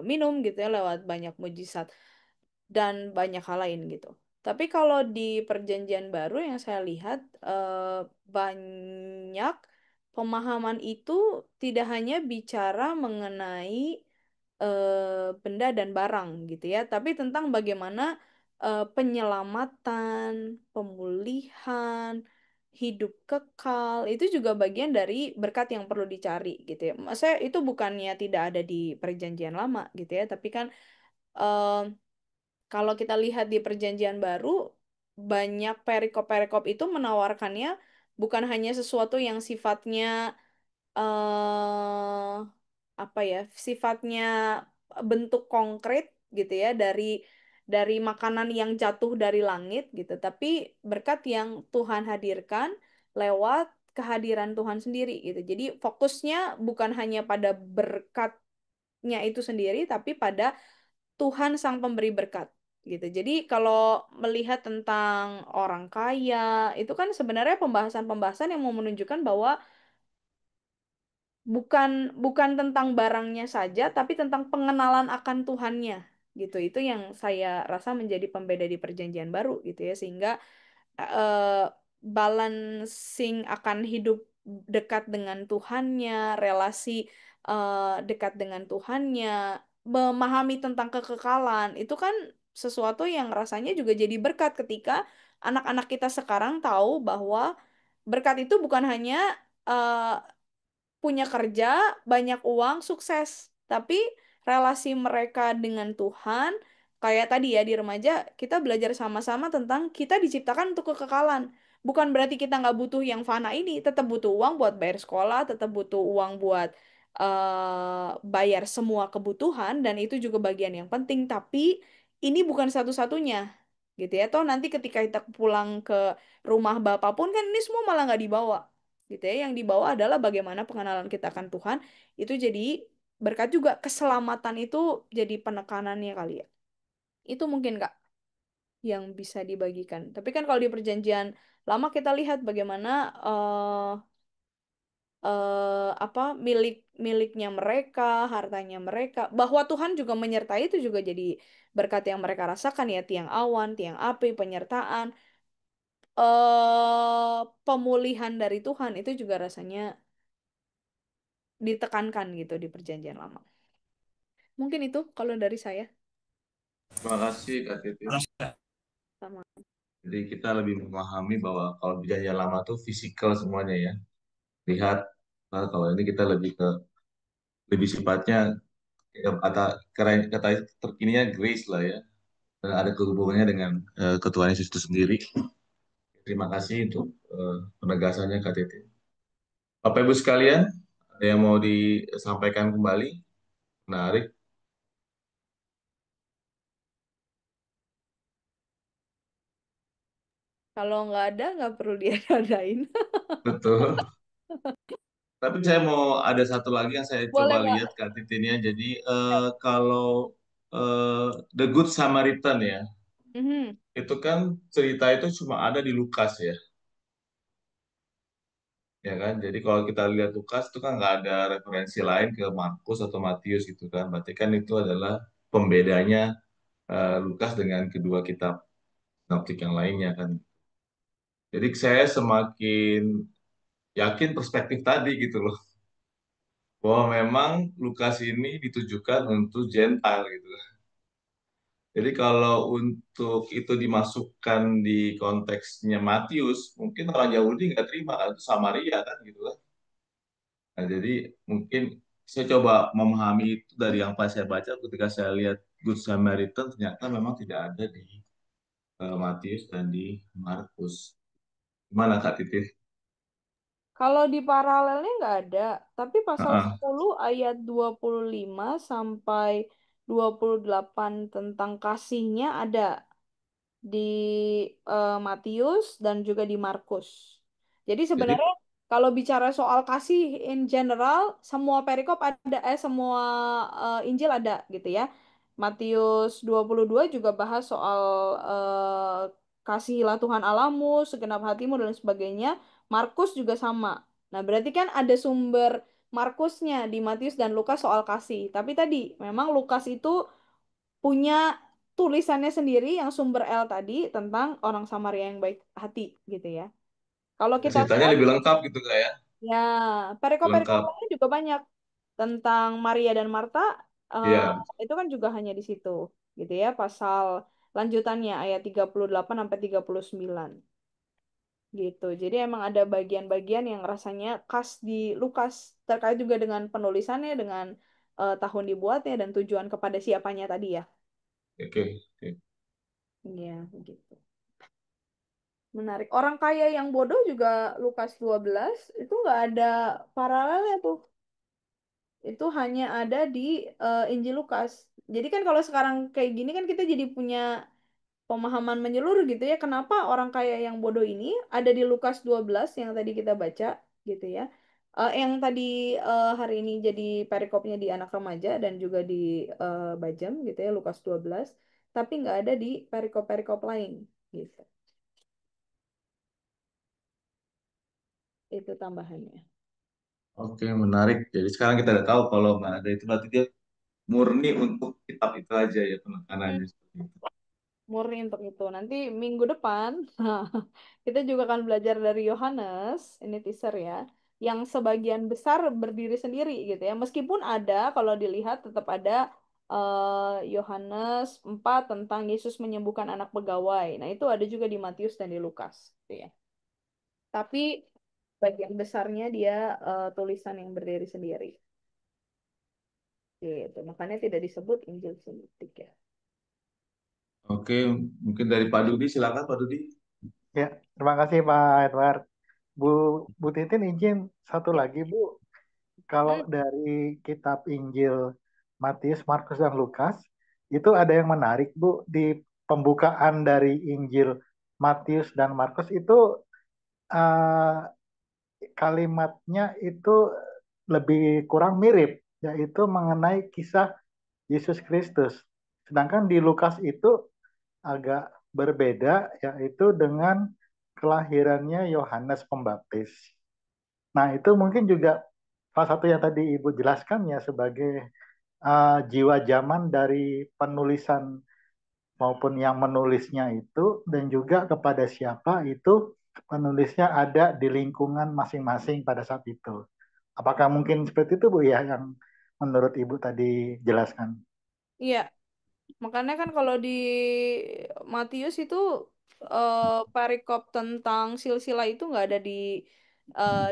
minum gitu ya lewat banyak mujizat dan banyak hal lain gitu. Tapi kalau di perjanjian baru yang saya lihat banyak pemahaman itu tidak hanya bicara mengenai benda dan barang gitu ya, tapi tentang bagaimana penyelamatan, pemulihan, hidup kekal itu juga bagian dari berkat yang perlu dicari gitu ya. Maksudnya itu bukannya tidak ada di perjanjian lama gitu ya, tapi kan kalau kita lihat di Perjanjian Baru, banyak perikop-perikop itu menawarkannya bukan hanya sesuatu yang sifatnya eh apa ya, sifatnya bentuk konkret gitu ya dari makanan yang jatuh dari langit gitu, tapi berkat yang Tuhan hadirkan lewat kehadiran Tuhan sendiri gitu. Jadi fokusnya bukan hanya pada berkatnya itu sendiri, tapi pada Tuhan sang pemberi berkat gitu. Jadi kalau melihat tentang orang kaya, itu kan sebenarnya pembahasan-pembahasan yang mau menunjukkan bahwa bukan bukan tentang barangnya saja, tapi tentang pengenalan akan Tuhannya gitu. Itu yang saya rasa menjadi pembeda di Perjanjian Baru gitu ya, sehingga eh, balancing akan hidup dekat dengan Tuhannya, relasi dekat dengan Tuhannya, memahami tentang kekekalan, itu kan sesuatu yang rasanya juga jadi berkat ketika anak-anak kita sekarang tahu bahwa berkat itu bukan hanya eh, punya kerja, banyak uang, sukses. Tapi relasi mereka dengan Tuhan, kayak tadi ya di remaja, kita belajar sama-sama tentang kita diciptakan untuk kekekalan. Bukan berarti kita nggak butuh yang fana ini, tetap butuh uang buat bayar sekolah, tetap butuh uang buat bayar semua kebutuhan, dan itu juga bagian yang penting. Tapi ini bukan satu-satunya, gitu ya. Toh nanti ketika kita pulang ke rumah Bapak pun kan ini semua malah nggak dibawa gitu ya. Yang dibawa adalah bagaimana pengenalan kita akan Tuhan itu jadi berkat juga, keselamatan itu jadi penekanannya kali ya. Itu mungkin Kak yang bisa dibagikan. Tapi kan kalau di perjanjian lama kita lihat bagaimana apa miliknya mereka, hartanya mereka, bahwa Tuhan juga menyertai itu juga jadi berkat yang mereka rasakan ya, tiang awan, tiang api, penyertaan, pemulihan dari Tuhan itu juga rasanya ditekankan gitu di perjanjian lama. Mungkin itu kalau dari saya. Terima kasih Kak Titin. Sama. Jadi kita lebih memahami bahwa kalau perjanjian lama tuh fisikal semuanya ya. Lihat, kalau ini kita lebih sifatnya kata kata terkininya grace lah ya. Dan ada hubungannya dengan ketuhanan Yesus itu sendiri. Terima kasih untuk penegasannya Kak Titi. Bapak Ibu sekalian, ada yang mau disampaikan kembali? Menarik, Kalau nggak ada, nggak perlu diadain. betul. Tapi saya mau ada satu lagi yang saya coba Boleh, lihat Kak. Kak Titinnya. Jadi kalau The Good Samaritan ya, Mhm. itu kan cerita itu cuma ada di Lukas ya, ya kan? Jadi kalau kita lihat Lukas itu kan nggak ada referensi lain ke Markus atau Matius gitu kan. Berarti kan itu adalah pembedanya Lukas dengan kedua kitab sinoptik yang lainnya kan. Jadi saya semakin yakin perspektif tadi gitu loh, bahwa memang Lukas ini ditujukan untuk Gentile gitu. Jadi kalau untuk itu dimasukkan di konteksnya Matius, mungkin orang Yahudi nggak terima, itu Samaria kan gitu kan. Nah, jadi mungkin saya coba memahami itu dari yang pas saya baca ketika saya lihat Good Samaritan ternyata memang tidak ada di Matius dan di Markus. Gimana Kak Titif? Kalau di paralelnya nggak ada, tapi pasal Heeh. 10 ayat 25 sampai 28 tentang kasihnya ada di Matius dan juga di Markus. Jadi Jadi sebenarnya kalau bicara soal kasih in general, semua perikop ada, semua Injil ada gitu ya. Matius 22 juga bahas soal kasihilah Tuhan Allahmu, segenap hatimu dan sebagainya. Markus juga sama. Nah, berarti kan ada sumber Markusnya di Matius dan Lukas soal kasih. Tapi tadi memang Lukas itu punya tulisannya sendiri yang sumber L tadi tentang orang Samaria yang baik hati gitu ya. Kalau kita ceritanya lihat lebih lengkap gitu Kak ya? ya perikop-perikop Lengkap. lainnya juga banyak tentang Maria dan Marta, eh, Iya. itu kan juga hanya di situ gitu ya, pasal lanjutannya ayat 38 sampai 39 gitu. Jadi emang ada bagian-bagian yang rasanya khas di Lukas terkait juga dengan penulisannya, dengan tahun dibuatnya dan tujuan kepada siapanya tadi ya. Oke. Oke. Iya, begitu. Menarik. Orang kaya yang bodoh juga Lukas 12 itu nggak ada paralelnya tuh. Itu hanya ada di Injil Lukas. Jadi kan kalau sekarang kayak gini kan kita jadi punya pemahaman menyeluruh gitu ya. Kenapa orang kaya yang bodoh ini ada di Lukas 12 yang tadi kita baca gitu ya. Yang tadi hari ini jadi perikopnya di anak remaja dan juga di Bajam gitu ya Lukas 12. Tapi nggak ada di perikop-perikop lain gitu. Itu tambahannya. Oke, menarik. Jadi sekarang kita udah tahu kalau nggak ada itu berarti dia murni untuk kitab itu aja ya penekanannya seperti itu. Murni untuk itu. Nanti minggu depan kita juga akan belajar dari Yohanes, ini teaser ya, yang sebagian besar berdiri sendiri gitu ya. Meskipun ada, kalau dilihat tetap ada Yohanes 4 tentang Yesus menyembuhkan anak pegawai. Nah, itu ada juga di Matius dan di Lukas gitu ya. Tapi bagian besarnya dia tulisan yang berdiri sendiri. Gitu. Makanya tidak disebut Injil sinoptik ya. Oke, mungkin dari Pak Dudi, silakan Pak Dudi. Ya, terima kasih Pak Edward. Bu Bu Titin izin satu Ya. lagi Bu. Kalau Hmm. dari kitab Injil Matius, Markus, dan Lukas, itu ada yang menarik Bu. Di pembukaan dari Injil Matius dan Markus itu eh, kalimatnya itu lebih kurang mirip, yaitu mengenai kisah Yesus Kristus. Sedangkan di Lukas itu agak berbeda, yaitu dengan kelahirannya Yohanes Pembaptis. Nah, itu mungkin juga salah satu yang tadi Ibu jelaskan ya sebagai jiwa zaman dari penulisan maupun yang menulisnya itu dan juga kepada siapa itu penulisnya ada di lingkungan masing-masing pada saat itu. Apakah mungkin seperti itu Bu ya yang menurut Ibu tadi jelaskan? Iya, makanya kan kalau di Matius itu perikop tentang silsilah itu nggak ada di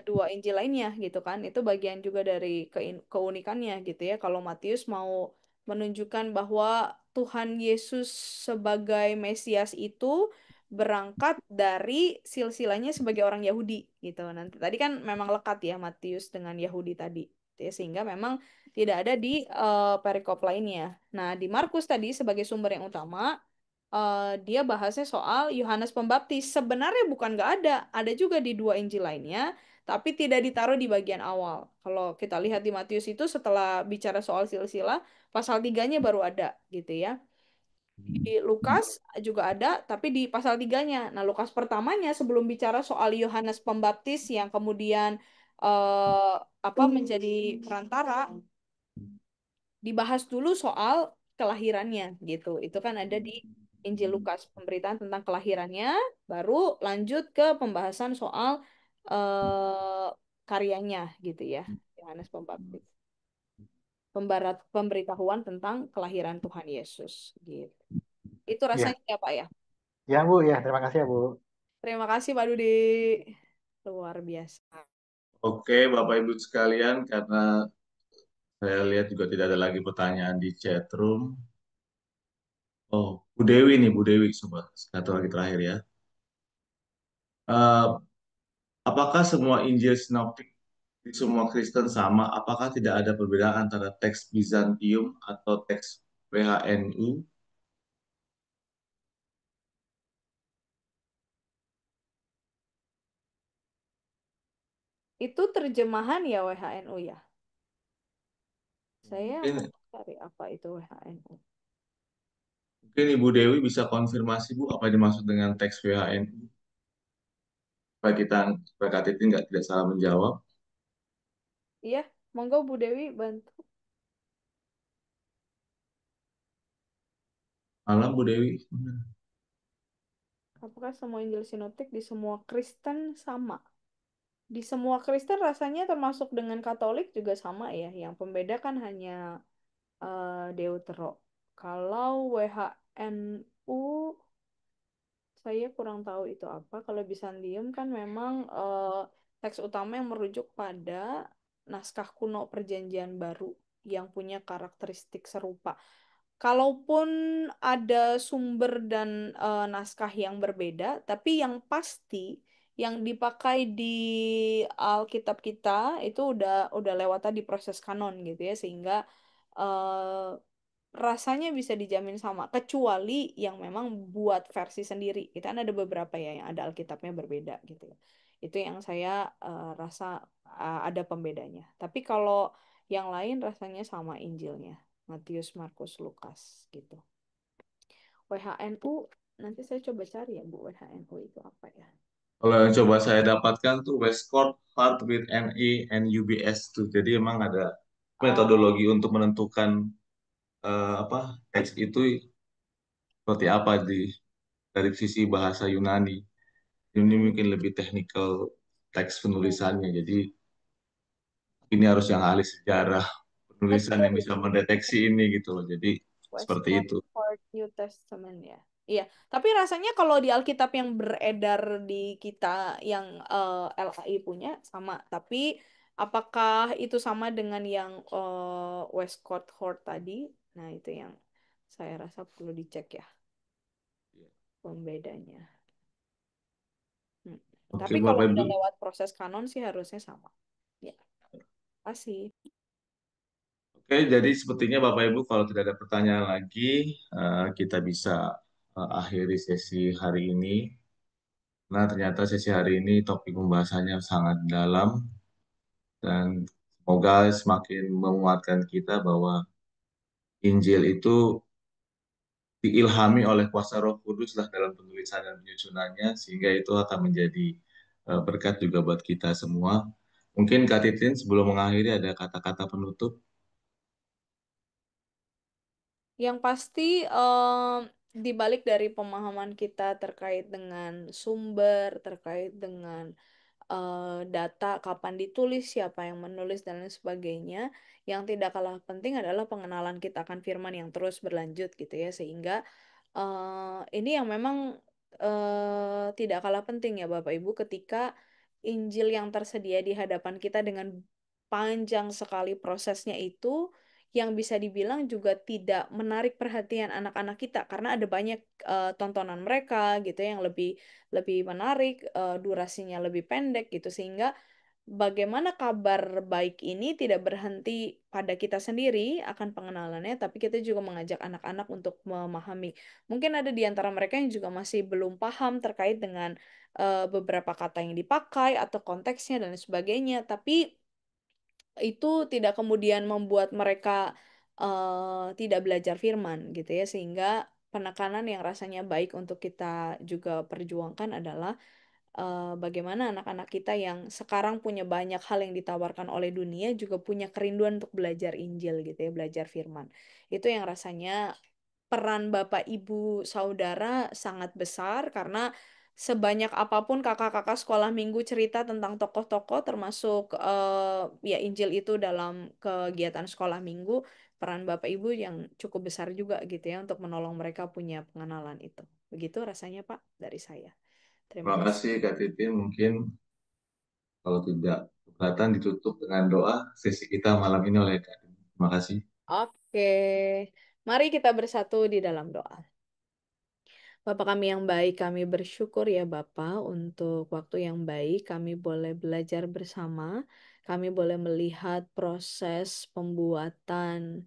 dua Injil lainnya gitu kan. Itu bagian juga dari keunikannya gitu ya. Kalau Matius mau menunjukkan bahwa Tuhan Yesus sebagai Mesias itu berangkat dari silsilahnya sebagai orang Yahudi gitu. Nanti tadi kan memang lekat ya Matius dengan Yahudi tadi. Gitu ya. Sehingga memang tidak ada di perikop lainnya. Nah, di Markus tadi sebagai sumber yang utama dia bahasnya soal Yohanes Pembaptis. Sebenarnya bukan nggak ada juga di dua Injil lainnya, tapi tidak ditaruh di bagian awal. Kalau kita lihat di Matius itu setelah bicara soal silsilah, pasal tiganya baru ada gitu ya. Di Lukas juga ada, tapi di pasal tiganya. Nah, Lukas pertamanya sebelum bicara soal Yohanes Pembaptis yang kemudian eh, apa menjadi perantara, dibahas dulu soal kelahirannya gitu. Itu kan ada di Injil Lukas, pemberitaan tentang kelahirannya, baru lanjut ke pembahasan soal eh, karyanya gitu ya, Yohanes Pembaptis. Pemberitahuan tentang kelahiran Tuhan Yesus gitu. Itu Ya, rasanya ya Pak ya. ya Bu, ya terima kasih ya Bu. Terima kasih Pak Dudi. Luar biasa. Oke, Bapak Ibu sekalian, karena saya lihat juga tidak ada lagi pertanyaan di chat room. Oh, Bu Dewi nih, Bu Dewi, coba satu lagi terakhir ya. Eh, apakah semua Injil sinoptik di semua Kristen sama? Apakah tidak ada perbedaan antara teks Bizantium atau teks WHNU? Itu terjemahan ya WHNU ya. Saya akan Mungkin, cari apa itu WHNU. mungkin Ibu Dewi bisa konfirmasi Bu apa yang dimaksud dengan teks WHNU supaya Kak Titin nggak tidak salah menjawab. Iya, monggo Bu Dewi bantu. Malam Bu Dewi. Apakah semua Injil sinoptik di semua Kristen sama? Di semua Kristen rasanya termasuk dengan Katolik juga sama ya. Yang pembeda kan hanya Deutero. Kalau WHNU saya kurang tahu itu apa. Kalau Bizantium kan memang teks utama yang merujuk pada naskah kuno Perjanjian Baru yang punya karakteristik serupa. Kalaupun ada sumber dan naskah yang berbeda, tapi yang pasti yang dipakai di Alkitab kita itu udah lewat tadi proses kanon gitu ya, sehingga eh, rasanya bisa dijamin sama, kecuali yang memang buat versi sendiri. Kita kan ada beberapa ya yang ada Alkitabnya berbeda gitu ya. Itu yang saya rasa ada pembedanya. Tapi kalau yang lain rasanya sama Injilnya. Matius, Markus, Lukas gitu. WHNU nanti saya coba cari ya Bu, WHNU itu apa ya? Kalau yang coba saya dapatkan tuh Westcott, Hart with NE, and UBS tuh. Jadi emang ada Oh, metodologi untuk menentukan apa teks itu seperti apa dari sisi bahasa Yunani. Ini hmm, mungkin lebih teknikal teks penulisannya. Jadi ini harus yang ahli sejarah penulisan yang betul. bisa mendeteksi ini gitu loh. Jadi seperti Westcott itu. Fort New Testament ya. Iya, tapi rasanya kalau di Alkitab yang beredar di kita yang LAI punya sama, tapi apakah itu sama dengan yang Westcott Hort tadi? Nah, itu yang saya rasa perlu dicek ya pembedanya. Hmm. Oke, Tapi kalau Bapak udah Ibu. lewat proses kanon sih harusnya sama. Ya, kasih. Oke, jadi sepertinya Bapak Ibu kalau tidak ada pertanyaan lagi, kita bisa akhiri sesi hari ini. Nah, ternyata sesi hari ini topik pembahasannya sangat dalam dan semoga semakin menguatkan kita bahwa Injil itu diilhami oleh kuasa Roh Kudus lah dalam penulisan dan penyusunannya, sehingga itu akan menjadi berkat juga buat kita semua. Mungkin Kak Titin sebelum mengakhiri ada kata-kata penutup. Yang pasti dibalik dari pemahaman kita terkait dengan sumber, terkait dengan data, kapan ditulis, siapa yang menulis, dan lain sebagainya, yang tidak kalah penting adalah pengenalan kita akan firman yang terus berlanjut gitu ya, sehingga ini yang memang tidak kalah penting ya Bapak Ibu ketika Injil yang tersedia di hadapan kita dengan panjang sekali prosesnya itu yang bisa dibilang juga tidak menarik perhatian anak-anak kita karena ada banyak tontonan mereka gitu ya, yang lebih lebih menarik, durasinya lebih pendek gitu, sehingga bagaimana kabar baik ini tidak berhenti pada kita sendiri akan pengenalannya, tapi kita juga mengajak anak-anak untuk memahami. Mungkin ada di antara mereka yang juga masih belum paham terkait dengan beberapa kata yang dipakai atau konteksnya dan sebagainya, tapi itu tidak kemudian membuat mereka tidak belajar firman gitu ya, sehingga penekanan yang rasanya baik untuk kita juga perjuangkan adalah bagaimana anak-anak kita yang sekarang punya banyak hal yang ditawarkan oleh dunia juga punya kerinduan untuk belajar Injil gitu ya, belajar firman. Itu yang rasanya peran Bapak Ibu Saudara sangat besar karena sebanyak apapun kakak-kakak sekolah minggu cerita tentang tokoh-tokoh termasuk ya Injil itu dalam kegiatan sekolah minggu, peran Bapak Ibu yang cukup besar juga gitu ya untuk menolong mereka punya pengenalan itu. Begitu rasanya Pak dari saya. Terima Terima kasih. kasih Kak Titin. Mungkin kalau tidak keberatan ditutup dengan doa sesi kita malam ini oleh Kak Titin. Terima kasih. Oke, mari kita bersatu di dalam doa. Bapa kami yang baik, kami bersyukur ya Bapa untuk waktu yang baik. Kami boleh belajar bersama, kami boleh melihat proses pembuatan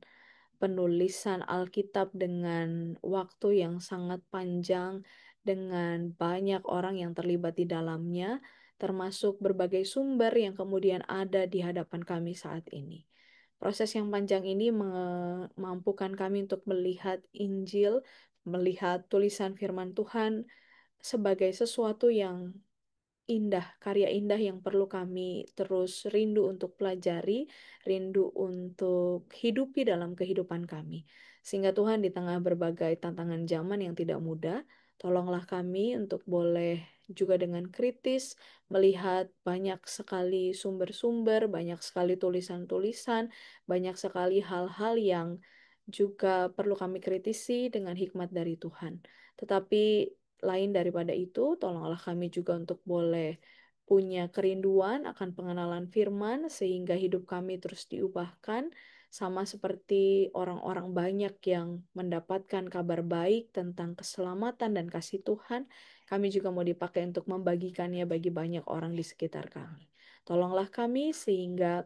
penulisan Alkitab dengan waktu yang sangat panjang, dengan banyak orang yang terlibat di dalamnya, termasuk berbagai sumber yang kemudian ada di hadapan kami saat ini. Proses yang panjang ini memampukan kami untuk melihat Injil, melihat tulisan firman Tuhan sebagai sesuatu yang indah, karya indah yang perlu kami terus rindu untuk pelajari, rindu untuk hidupi dalam kehidupan kami. Sehingga Tuhan di tengah berbagai tantangan zaman yang tidak mudah, tolonglah kami untuk boleh juga dengan kritis melihat banyak sekali sumber-sumber, banyak sekali tulisan-tulisan, banyak sekali hal-hal yang juga perlu kami kritisi dengan hikmat dari Tuhan. Tetapi lain daripada itu, tolonglah kami juga untuk boleh punya kerinduan akan pengenalan firman sehingga hidup kami terus diubahkan sama seperti orang-orang banyak yang mendapatkan kabar baik tentang keselamatan dan kasih Tuhan. Kami juga mau dipakai untuk membagikannya bagi banyak orang di sekitar kami. Tolonglah kami sehingga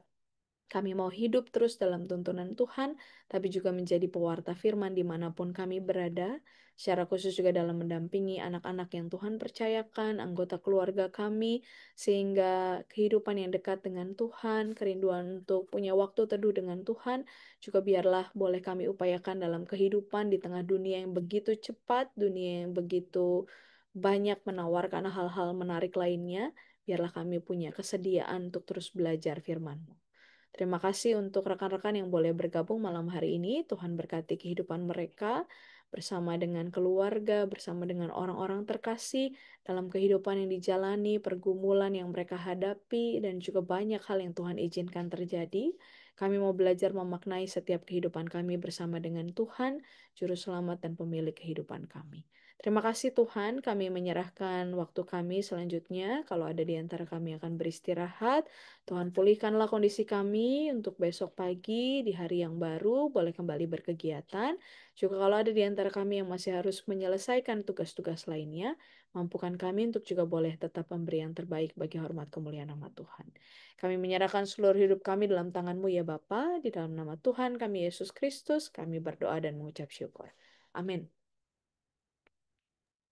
kami mau hidup terus dalam tuntunan Tuhan, tapi juga menjadi pewarta firman dimanapun kami berada, secara khusus juga dalam mendampingi anak-anak yang Tuhan percayakan, anggota keluarga kami, sehingga kehidupan yang dekat dengan Tuhan, kerinduan untuk punya waktu teduh dengan Tuhan, juga biarlah boleh kami upayakan dalam kehidupan di tengah dunia yang begitu cepat, dunia yang begitu banyak menawarkan hal-hal menarik lainnya, biarlah kami punya kesediaan untuk terus belajar firman-Mu. Terima kasih untuk rekan-rekan yang boleh bergabung malam hari ini. Tuhan berkati kehidupan mereka bersama dengan keluarga, bersama dengan orang-orang terkasih dalam kehidupan yang dijalani, pergumulan yang mereka hadapi, dan juga banyak hal yang Tuhan izinkan terjadi. Kami mau belajar memaknai setiap kehidupan kami bersama dengan Tuhan, Juru Selamat dan Pemilik kehidupan kami. Terima kasih Tuhan, kami menyerahkan waktu kami selanjutnya. Kalau ada di antara kami akan beristirahat, Tuhan pulihkanlah kondisi kami untuk besok pagi di hari yang baru, boleh kembali berkegiatan. Juga kalau ada di antara kami yang masih harus menyelesaikan tugas-tugas lainnya, mampukan kami untuk juga boleh tetap memberi yang terbaik bagi hormat kemuliaan nama Tuhan. Kami menyerahkan seluruh hidup kami dalam tangan-Mu ya Bapa, di dalam nama Tuhan kami Yesus Kristus, kami berdoa dan mengucap syukur. Amin.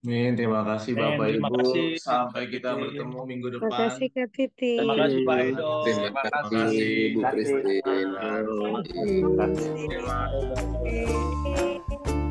Amin. Terima kasih Bapak Terima Ibu. kasih Sampai Kak kita Titin. bertemu minggu Terima depan. kasih Kak Titin. Terima kasih Pak Edo. Terima Terima kasih kasih. Bu Terima kasih. Christine. Terima Halo. kasih. Terima kasih. Terima kasih.